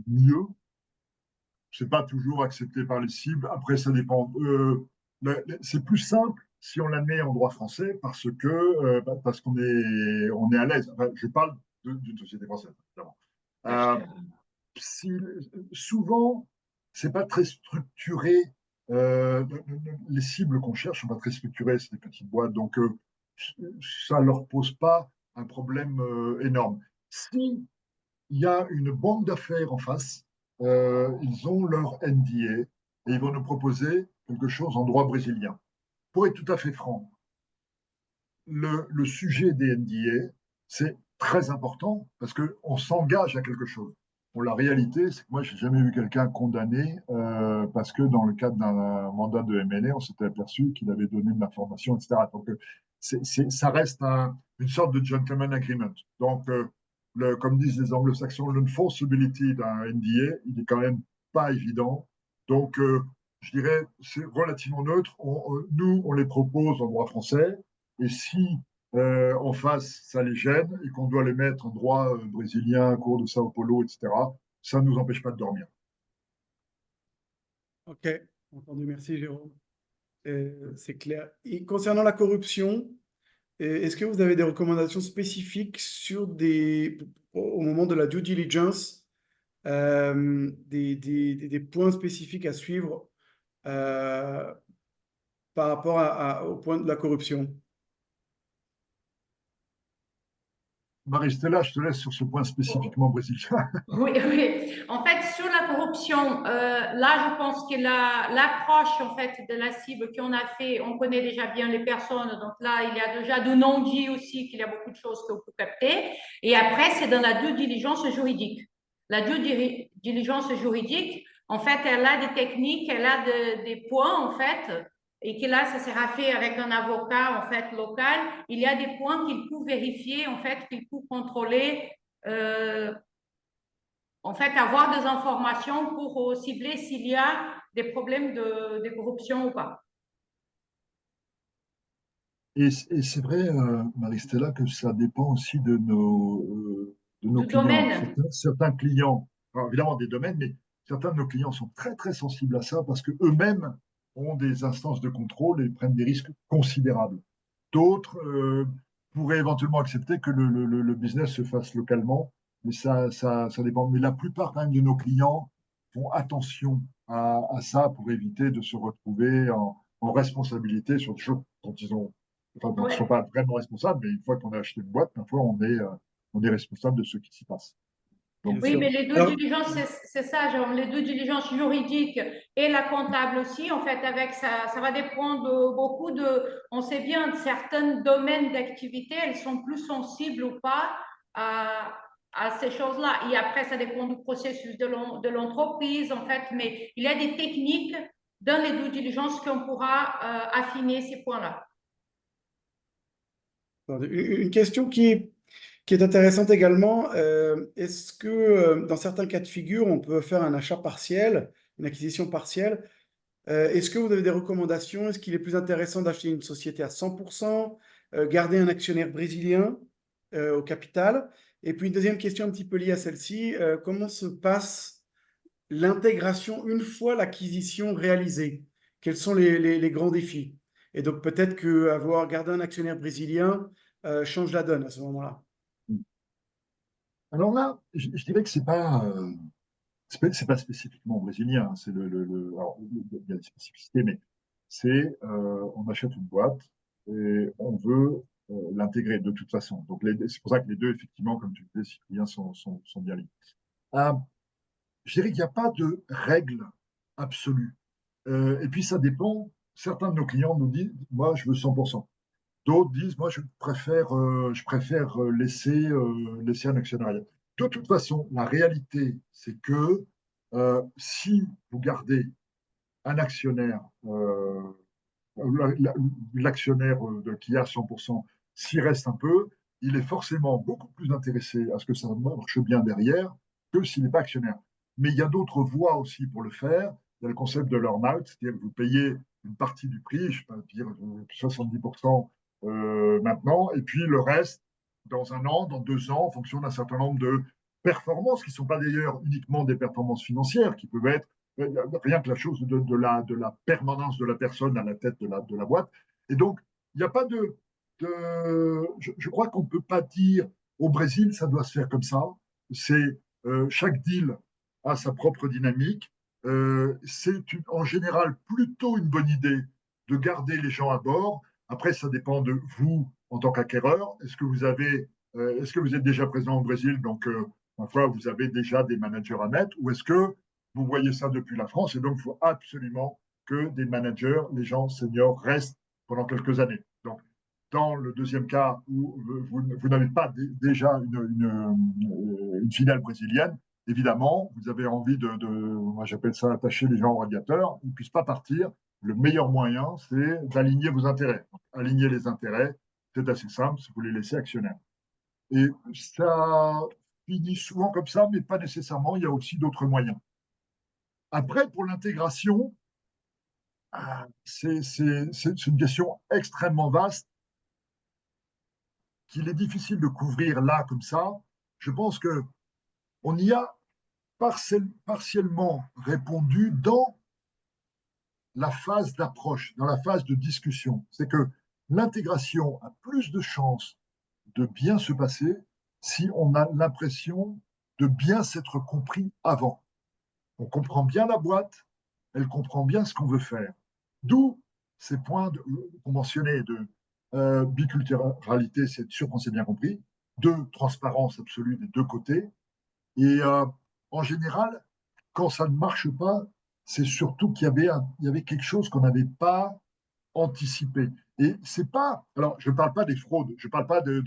mieux. C'est pas toujours accepté par les cibles. Après, ça dépend. C'est plus simple si on la met en droit français parce qu'on est à l'aise. Enfin, je parle d'une société française, évidemment. Euh, si, souvent, c'est pas très structuré. Les cibles qu'on cherche sont pas très structurées, c'est des petites boîtes, donc ça leur pose pas un problème énorme. Si il y a une banque d'affaires en face, ils ont leur NDA et ils vont nous proposer quelque chose en droit brésilien. Pour être tout à fait franc, le sujet des NDA, c'est très important parce qu'on s'engage à quelque chose. Bon, la réalité, c'est que moi, je n'ai jamais vu quelqu'un condamné parce que dans le cadre d'un mandat de MNA, on s'était aperçu qu'il avait donné de l'information, etc. Donc, ça reste une sorte de gentleman agreement. Donc, comme disent les anglo-saxons, l'enforceability d'un NDA, il est quand même pas évident. Donc, je dirais, c'est relativement neutre. Nous, on les propose en droit français. Et si en face, ça les gêne et qu'on doit les mettre en droit brésilien, cours de Sao Paulo, etc., ça ne nous empêche pas de dormir. Ok, entendu. Merci, Jérôme. C'est clair. Et concernant la corruption, est-ce que vous avez des recommandations spécifiques au moment de la due diligence, des points spécifiques à suivre euh, par rapport au point de la corruption? Marie-Stella, je te laisse sur ce point spécifiquement brésilien. Oui, oui. En fait, sur la corruption, là, je pense que l'approche en fait de la cible qu'on a fait, on connaît déjà bien les personnes, donc là, il y a déjà de non-dits aussi qu'il y a beaucoup de choses qu'on peut capter. Et après, c'est dans la due diligence juridique. La due diligence juridique, en fait, elle a des techniques, elle a des points, en fait, et que là, ça sera fait avec un avocat, en fait, local. Il y a des points qu'il peut vérifier, en fait, qu'il peut contrôler. En fait, avoir des informations pour cibler s'il y a des problèmes de corruption ou pas. Et c'est vrai, Marie-Stella, que ça dépend aussi de nos Du clients. domaine. Certains clients, alors évidemment des domaines, mais certains de nos clients sont très très sensibles à ça parce qu'eux-mêmes ont des instances de contrôle et prennent des risques considérables. D'autres pourraient éventuellement accepter que le business se fasse localement, mais ça dépend. Mais la plupart quand même de nos clients font attention à ça pour éviter de se retrouver en responsabilité sur des choses dont dont ils ne sont Ouais. pas vraiment responsables, mais une fois qu'on a acheté une boîte, parfois on est responsable de ce qui s'y passe. Bien Donc, Oui, sûr. mais les deux Alors, diligences, c'est ça, genre, les deux diligences juridiques et la comptable aussi, en fait, avec ça, ça va dépendre beaucoup on sait bien, certains domaines d'activité, elles sont plus sensibles ou pas à ces choses-là. Et après, ça dépend du processus de l'entreprise, en fait, mais il y a des techniques dans les deux diligences qu'on pourra affiner ces points-là. une question qui est intéressante également, est-ce que dans certains cas de figure, on peut faire un achat partiel, une acquisition partielle? Est-ce que vous avez des recommandations? Est-ce qu'il est plus intéressant d'acheter une société à 100%, garder un actionnaire brésilien au capital? Et puis une deuxième question un petit peu liée à celle-ci, comment se passe l'intégration une fois l'acquisition réalisée? Quels sont les grands défis? Et donc peut-être que avoir gardé un actionnaire brésilien change la donne à ce moment-là. alors là, je dirais que c'est pas spécifiquement brésilien. Hein. Alors, il y a des spécificités, mais on achète une boîte, et on veut l'intégrer de toute façon. Donc, c'est pour ça que les deux, effectivement, comme tu disais, Cyprien, sont bien liés. Je dirais qu'il n'y a pas de règle absolue. Et puis, ça dépend. Certains de nos clients nous disent, moi, je veux 100%. D'autres disent, moi, je préfère laisser un actionnariat. De toute façon, la réalité, c'est que si vous gardez un actionnaire, l'actionnaire qui a 100%, s'il reste un peu, il est forcément beaucoup plus intéressé à ce que ça marche bien derrière que s'il n'est pas actionnaire. Mais il y a d'autres voies aussi pour le faire. Il y a le concept de l'earn-out, c'est-à-dire que vous payez une partie du prix, je peux dire 70% maintenant, et puis le reste dans un an, dans 2 ans, en fonction d'un certain nombre de performances, qui ne sont pas d'ailleurs uniquement des performances financières, qui peuvent être rien que la chose de la permanence de la personne à la tête de la boîte. Et donc, il n'y a pas je crois qu'on ne peut pas dire au Brésil, ça doit se faire comme ça. Chaque deal a sa propre dynamique. C'est en général plutôt une bonne idée de garder les gens à bord. Après, ça dépend de vous en tant qu'acquéreur. Est-ce que vous êtes déjà présent au Brésil, donc parfois vous avez déjà des managers à mettre, ou est-ce que vous voyez ça depuis la France, et donc il faut absolument que des managers, les gens seniors, restent pendant quelques années. Donc, dans le deuxième cas où vous n'avez pas déjà une filiale brésilienne, évidemment, vous avez envie moi j'appelle ça attacher les gens au radiateur, ils ne puissent pas partir. Le meilleur moyen, c'est d'aligner vos intérêts. Donc, aligner les intérêts, c'est assez simple, si vous les laissez actionnaires. Et ça finit souvent comme ça, mais pas nécessairement, il y a aussi d'autres moyens. Après, pour l'intégration, c'est une question extrêmement vaste qu'il est difficile de couvrir là comme ça. Je pense qu'on y a partiellement répondu dans la phase d'approche, dans la phase de discussion. C'est que l'intégration a plus de chances de bien se passer si on a l'impression de bien s'être compris avant. On comprend bien la boîte, elle comprend bien ce qu'on veut faire. D'où ces points qu'on mentionnait de biculturalité, c'est sûr qu'on s'est bien compris, de transparence absolue des deux côtés. Et en général, quand ça ne marche pas, c'est surtout qu'il y avait quelque chose qu'on n'avait pas anticipé. Et c'est pas. Alors, je ne parle pas des fraudes, je ne parle pas des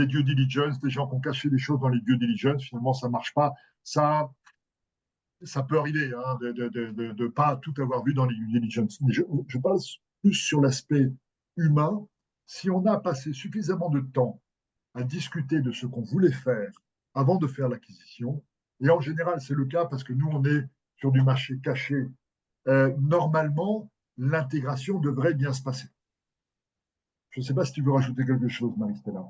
due diligence, des gens qui ont caché des choses dans les due diligence, finalement, ça ne marche pas. Ça peut arriver hein, de ne pas tout avoir vu dans les due diligence. Mais je parle plus sur l'aspect humain. Si on a passé suffisamment de temps à discuter de ce qu'on voulait faire avant de faire l'acquisition, et en général, c'est le cas parce que nous, on est sur du marché caché, normalement, l'intégration devrait bien se passer. Je ne sais pas si tu veux rajouter quelque chose, Marie-Stella.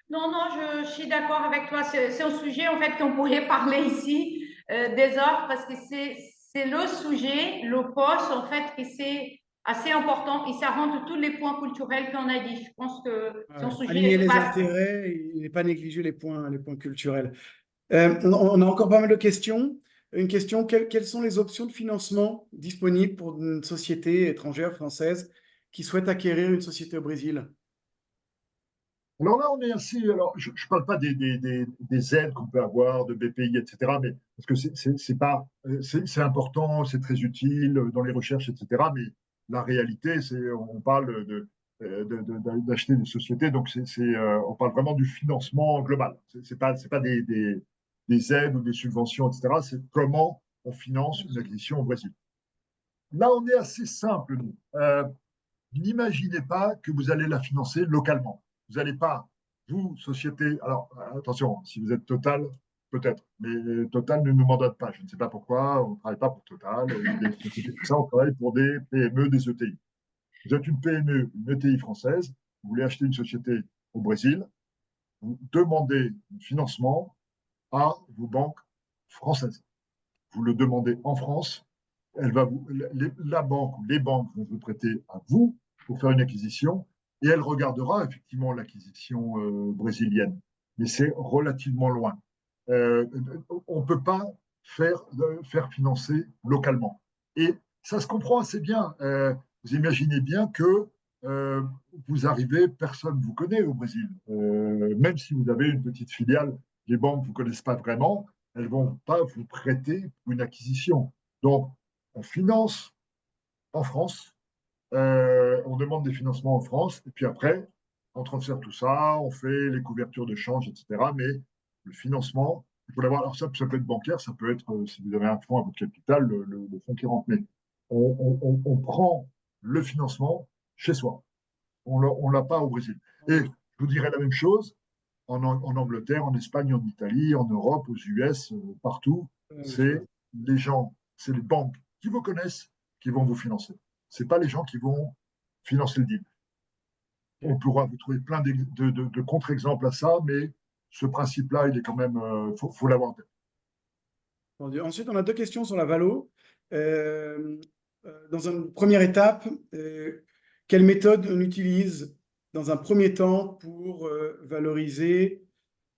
Non, non, je suis d'accord avec toi. C'est un sujet, en fait, qu'on pourrait parler ici des heures parce que c'est le sujet, le poste, en fait, que c'est assez important et ça rentre tous les points culturels qu'on a dit. Je pense que c'est un Aligner sujet les vaste. intérêts et ne pas négliger les points culturels. On a encore pas mal de questions. Une question, quelles sont les options de financement disponibles pour une société étrangère, française, qui souhaite acquérir une société au Brésil? Alors là, on est assez. Alors, je ne parle pas des aides qu'on peut avoir, de BPI, etc., mais, parce que c'est important, c'est très utile dans les recherches, etc., mais la réalité, on parle d'acheter des sociétés, donc on parle vraiment du financement global. C'est pas des aides ou des subventions, etc., c'est comment on finance une acquisition au Brésil. Là, on est assez simple, nous. N'imaginez pas que vous allez la financer localement. Vous n'allez pas, vous, société, alors attention, si vous êtes Total, peut-être, mais Total ne nous mandate pas. Je ne sais pas pourquoi, on ne travaille pas pour Total, ou des sociétés comme ça, on travaille pour des PME, des ETI. Vous êtes une PME, une ETI française, vous voulez acheter une société au Brésil, vous demandez un financement à vos banques françaises. Vous le demandez en France, la banque ou les banques vont vous prêter à vous pour faire une acquisition et elle regardera effectivement l'acquisition brésilienne. Mais c'est relativement loin. On ne peut pas faire financer localement. Et ça se comprend assez bien. Vous imaginez bien que euh, vous arrivez, personne ne vous connaît au Brésil. Même si vous avez une petite filiale, les banques ne vous connaissent pas vraiment, elles ne vont pas vous prêter pour une acquisition. Donc, on finance en France, on demande des financements en France, et puis après, on transfère tout ça, on fait les couvertures de change, etc. Mais le financement, il faut l'avoir. Alors ça peut être bancaire, ça peut être, si vous avez un fonds à votre capital, le fonds qui rentre. Mais on prend le financement chez soi. On ne l'a pas au Brésil. Et je vous dirais la même chose en Angleterre, en Espagne, en Italie, en Europe, aux US, partout. C'est les gens, c'est les banques qui vous connaissent qui vont vous financer. Ce n'est pas les gens qui vont financer le deal. On pourra vous trouver plein de contre-exemples à ça, mais ce principe-là, il est quand même, faut l'avoir en tête. Ensuite, on a deux questions sur la valo. Dans une première étape, quelle méthode on utilise dans un premier temps pour valoriser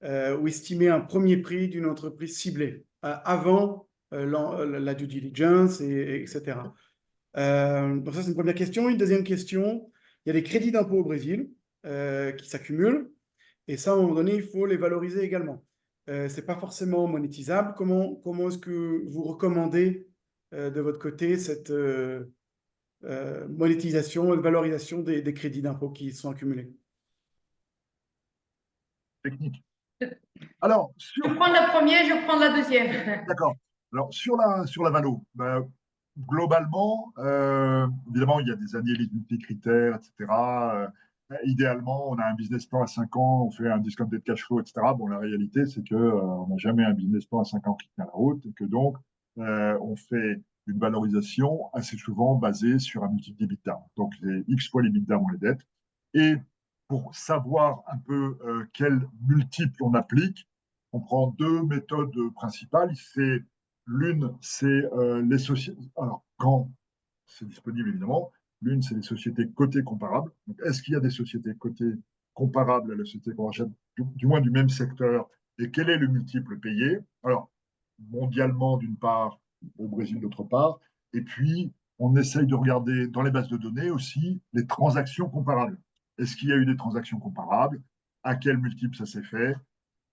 ou estimer un premier prix d'une entreprise ciblée avant la due diligence, etc. Donc ça, c'est une première question. Une deuxième question, il y a des crédits d'impôt au Brésil qui s'accumulent. Et ça, à un moment donné, il faut les valoriser également. Ce n'est pas forcément monétisable. Comment est-ce que vous recommandez de votre côté cette monétisation et valorisation des crédits d'impôt qui sont accumulés? Technique. Alors, Je prends la première, je prends la deuxième. D'accord. Alors, sur la valo, globalement, évidemment, il y a des analyses multicritères, etc. Idéalement, on a un business plan à 5 ans, on fait un discounted cash flow, etc. Bon, la réalité, c'est qu'on n'a jamais un business plan à 5 ans qui tient la route et que donc, on fait une valorisation assez souvent basée sur un multiple d'EBITDA. Donc, les X fois l'EBITDA moins les dettes. Et pour savoir un peu quel multiple on applique, on prend deux méthodes principales. L'une, c'est les sociétés. Alors, quand c'est disponible, évidemment, l'une, c'est les sociétés cotées comparables. Donc, est-ce qu'il y a des sociétés cotées comparables à la société qu'on rachète, du moins du même secteur, et quel est le multiple payé? Alors, mondialement, d'une part, au Brésil, d'autre part. Et puis, on essaye de regarder dans les bases de données aussi les transactions comparables. Est-ce qu'il y a eu des transactions comparables? À quel multiple ça s'est fait?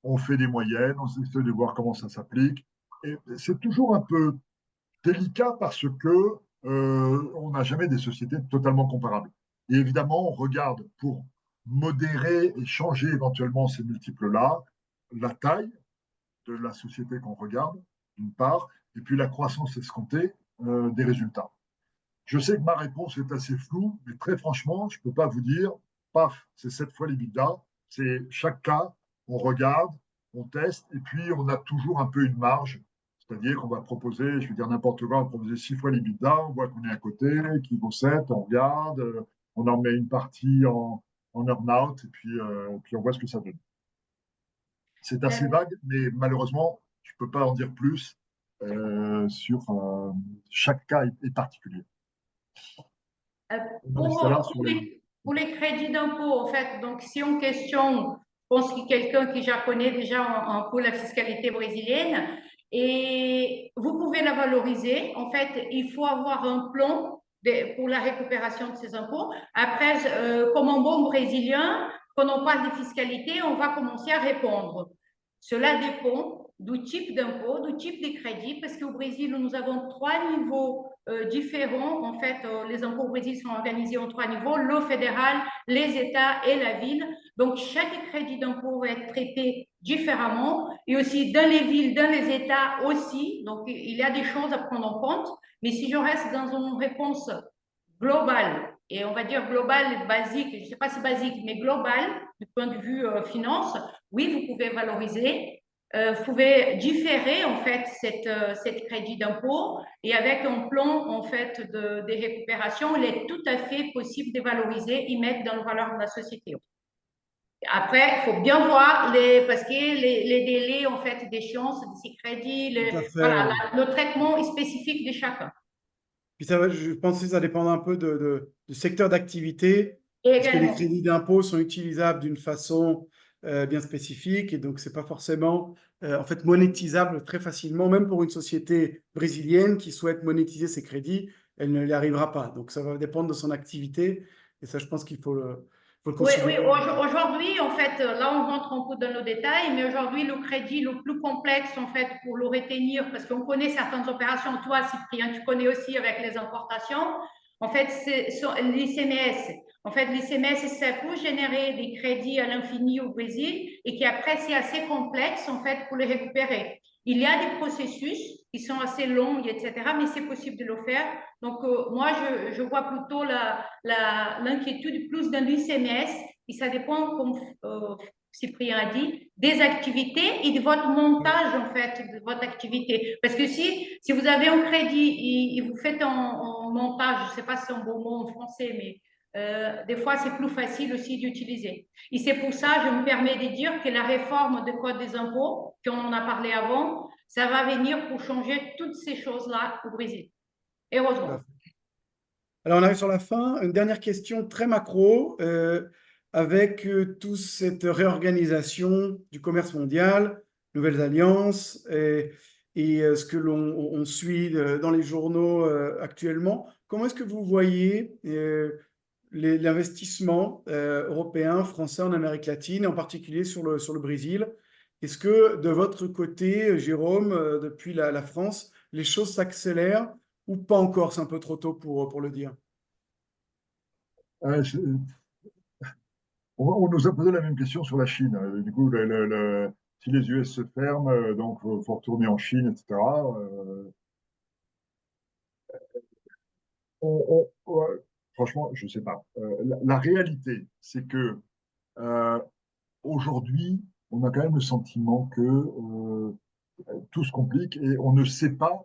On fait des moyennes, on essaie de voir comment ça s'applique. Et c'est toujours un peu délicat parce que on n'a jamais des sociétés totalement comparables. Et évidemment, on regarde pour modérer et changer éventuellement ces multiples-là, la taille de la société qu'on regarde, d'une part, et puis la croissance escomptée des résultats. Je sais que ma réponse est assez floue, mais très franchement, je ne peux pas vous dire, paf, c'est 7 fois l'EBITDA. C'est chaque cas, on regarde, on teste, et puis on a toujours un peu une marge. C'est-à-dire qu'on va proposer, je vais dire n'importe quoi, on va proposer 6 fois l'EBITDA, on voit qu'on est à côté, qu'il vaut 7, on regarde, on en met une partie en earn-out, et puis on voit ce que ça donne. C'est assez vague, mais malheureusement, je ne peux pas en dire plus sur chaque cas est particulier. Pour les crédits d'impôt, en fait, donc si on questionne, je pense que quelqu'un qui déjà connaît déjà un peu la fiscalité brésilienne, et vous pouvez la valoriser. En fait, il faut avoir un plan pour la récupération de ces impôts. Après, comme un bon Brésilien, quand on parle de fiscalité, on va commencer à répondre. Cela dépend du type d'impôt, du type de crédit, parce qu'au Brésil, nous avons 3 niveaux différents. En fait, les impôts au Brésil sont organisés en 3 niveaux, le fédéral, les États et la ville. Donc, chaque crédit d'impôt va être traité différemment. Et aussi, dans les villes, dans les États aussi. Donc, il y a des choses à prendre en compte. Mais si je reste dans une réponse globale, et on va dire globale, basique, je ne sais pas si basique, mais globale, du point de vue finance, oui, vous pouvez valoriser. Vous pouvez différer en fait cette crédit d'impôt et avec un plan en fait des récupérations, il est tout à fait possible de valoriser, y mettre dans la valeur de la société. Après, il faut bien voir parce que les délais en fait d'échéance de ces crédits, voilà, le traitement est spécifique de chacun. Puis je pense que ça dépend un peu du secteur d'activité, parce que les crédits d'impôt sont utilisables d'une façon bien spécifique, et donc ce n'est pas forcément en fait monétisable très facilement, même pour une société brésilienne qui souhaite monétiser ses crédits, elle ne l'y arrivera pas. Donc ça va dépendre de son activité Et ça, je pense qu'il faut le Oui, oui, considérer. aujourd'hui, en fait, là, on rentre un peu dans nos détails, mais aujourd'hui, le crédit le plus complexe, en fait, pour le retenir, parce qu'on connaît certaines opérations, toi, Cyprien, tu connais aussi avec les importations, en fait, c'est l'ICMS. En fait, l'ICMS, ça peut générer des crédits à l'infini au Brésil et qui après, c'est assez complexe, en fait, pour les récupérer. Il y a des processus qui sont assez longs, etc., mais c'est possible de le faire. Donc, moi, je vois plutôt l'inquiétude plus dans l'UCMS, et ça dépend, comme Cyprien a dit, des activités et de votre montage, en fait, de votre activité. Parce que si vous avez un crédit et vous faites un montage, je ne sais pas si c'est un bon mot en français, mais des fois, c'est plus facile aussi d'utiliser. Et c'est pour ça, je me permets de dire que la réforme du Code des impôts, qu'on en a parlé avant, ça va venir pour changer toutes ces choses-là au Brésil. Heureusement. Alors, on arrive sur la fin. Une dernière question très macro, avec toute cette réorganisation du commerce mondial, nouvelles alliances et ce que on suit dans les journaux actuellement. Comment est-ce que vous voyez l'investissement européen, français en Amérique latine, et en particulier sur le Brésil? Est-ce que de votre côté, Jérôme, depuis la France, les choses s'accélèrent ou pas encore? C'est un peu trop tôt pour le dire. Euh, je- on nous a posé la même question sur la Chine. Du coup, si les US se ferment, donc faut retourner en Chine, etc. Ouais, franchement, je ne sais pas. La réalité, c'est que euh, aujourd'hui, on a quand même le sentiment que tout se complique et on ne sait pas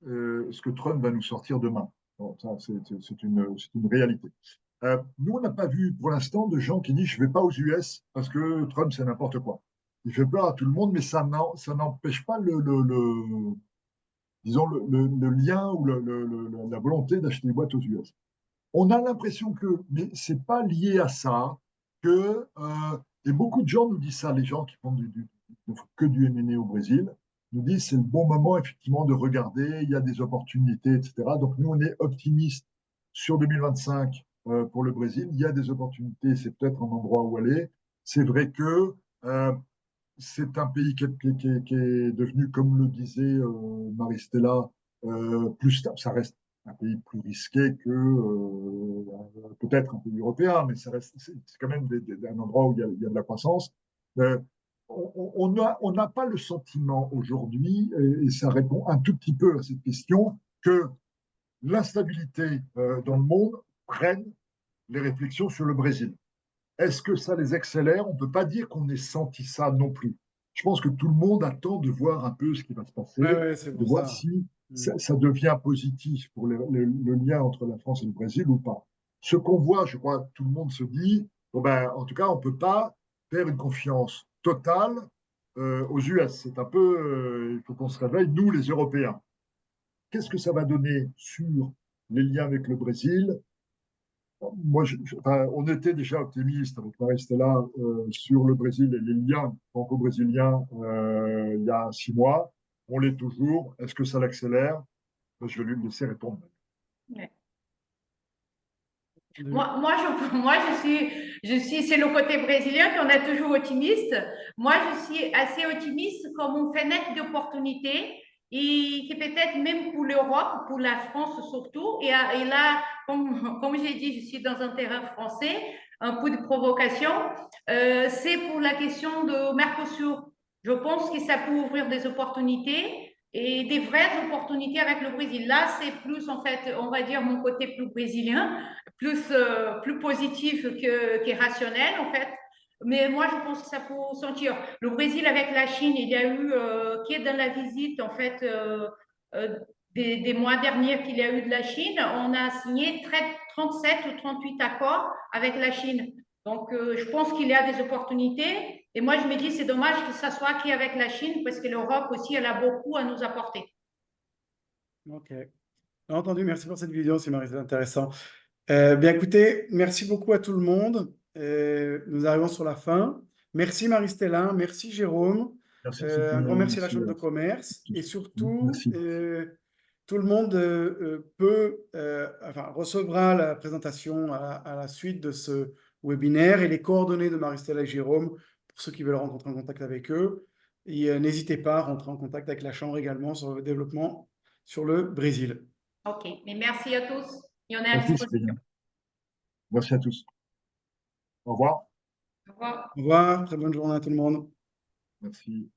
ce que Trump va nous sortir demain. Bon, ça, c'est une réalité. Nous, on n'a pas vu pour l'instant de gens qui disent je ne vais pas aux US parce que Trump, c'est n'importe quoi. Il fait peur à tout le monde, mais ça n'empêche pas disons le lien ou la volonté d'acheter des boîtes aux US. On a l'impression que, mais c'est pas lié à ça, que, et beaucoup de gens nous disent ça, les gens qui font que du M&A au Brésil, nous disent c'est le bon moment effectivement de regarder, il y a des opportunités, etc. Donc nous, on est optimistes sur 2025 pour le Brésil, il y a des opportunités, c'est peut-être un endroit où aller. C'est vrai que c'est un pays qui est devenu, comme le disait Maristella, plus stable. Ça reste un pays plus risqué que peut-être un pays européen, mais c'est quand même un endroit où il y a de la croissance. Euh, on n'a pas le sentiment aujourd'hui, et ça répond un tout petit peu à cette question, que l'instabilité dans le monde prenne les réflexions sur le Brésil. Est-ce que ça les accélère? On ne peut pas dire qu'on ait senti ça non plus. Je pense que tout le monde attend de voir un peu ce qui va se Ouais, passer, ouais, c'est de pour voir ça. si Mm. ça devient positif pour le lien entre la France et le Brésil ou pas. Ce qu'on voit, je crois, tout le monde se dit, bon ben, en tout cas, on ne peut pas faire une confiance totale aux US. C'est un peu, il faut qu'on se réveille, nous les Européens. Qu'est-ce que ça va donner sur les liens avec le Brésil? Moi, enfin, on était déjà optimiste avec Marie-Stella sur le Brésil et les liens franco-brésiliens il y a 6 mois. On l'est toujours. Est-ce que ça l'accélère? Je vais lui laisser répondre. Ouais. De- Moi, c'est le côté brésilien qu'on est toujours optimiste. Moi, je suis assez optimiste comme une fenêtre d'opportunité et qui peut-être même pour l'Europe, pour la France surtout. Et là, comme j'ai dit, je suis dans un terrain français, un peu de provocation. C'est pour la question de Mercosur. Je pense que ça peut ouvrir des opportunités et des vraies opportunités avec le Brésil. Là, c'est plus, en fait, on va dire, mon côté plus brésilien plus positif que rationnel, en fait. Mais moi, je pense que ça peut sentir. Le Brésil avec la Chine, il y a eu, qui est dans la visite, en fait, des mois derniers qu'il y a eu de la Chine, on a signé 37 ou 38 accords avec la Chine. Donc, je pense qu'il y a des opportunités. Et moi, je me dis, c'est dommage que ça soit qu'avec la Chine, parce que l'Europe aussi, elle a beaucoup à nous apporter. Ok. Entendu, merci pour cette vidéo, c'est intéressant. Bien écoutez, merci beaucoup à tout le monde. Nous arrivons sur la fin. Merci Marie-Stella, merci Jérôme. Merci Un grand Cyprien, merci à la merci. Chambre de commerce et surtout, Merci. tout le monde recevra la présentation à la suite de ce webinaire et les coordonnées de Marie-Stella et Jérôme pour ceux qui veulent rentrer en contact avec eux. Et n'hésitez pas à rentrer en contact avec la Chambre également sur le développement sur le Brésil. OK, mais merci à tous. Et on est à Merci, disposition. Cyprien. Merci à tous. Au revoir. Au revoir. Au revoir, très bonne journée à tout le monde. Merci.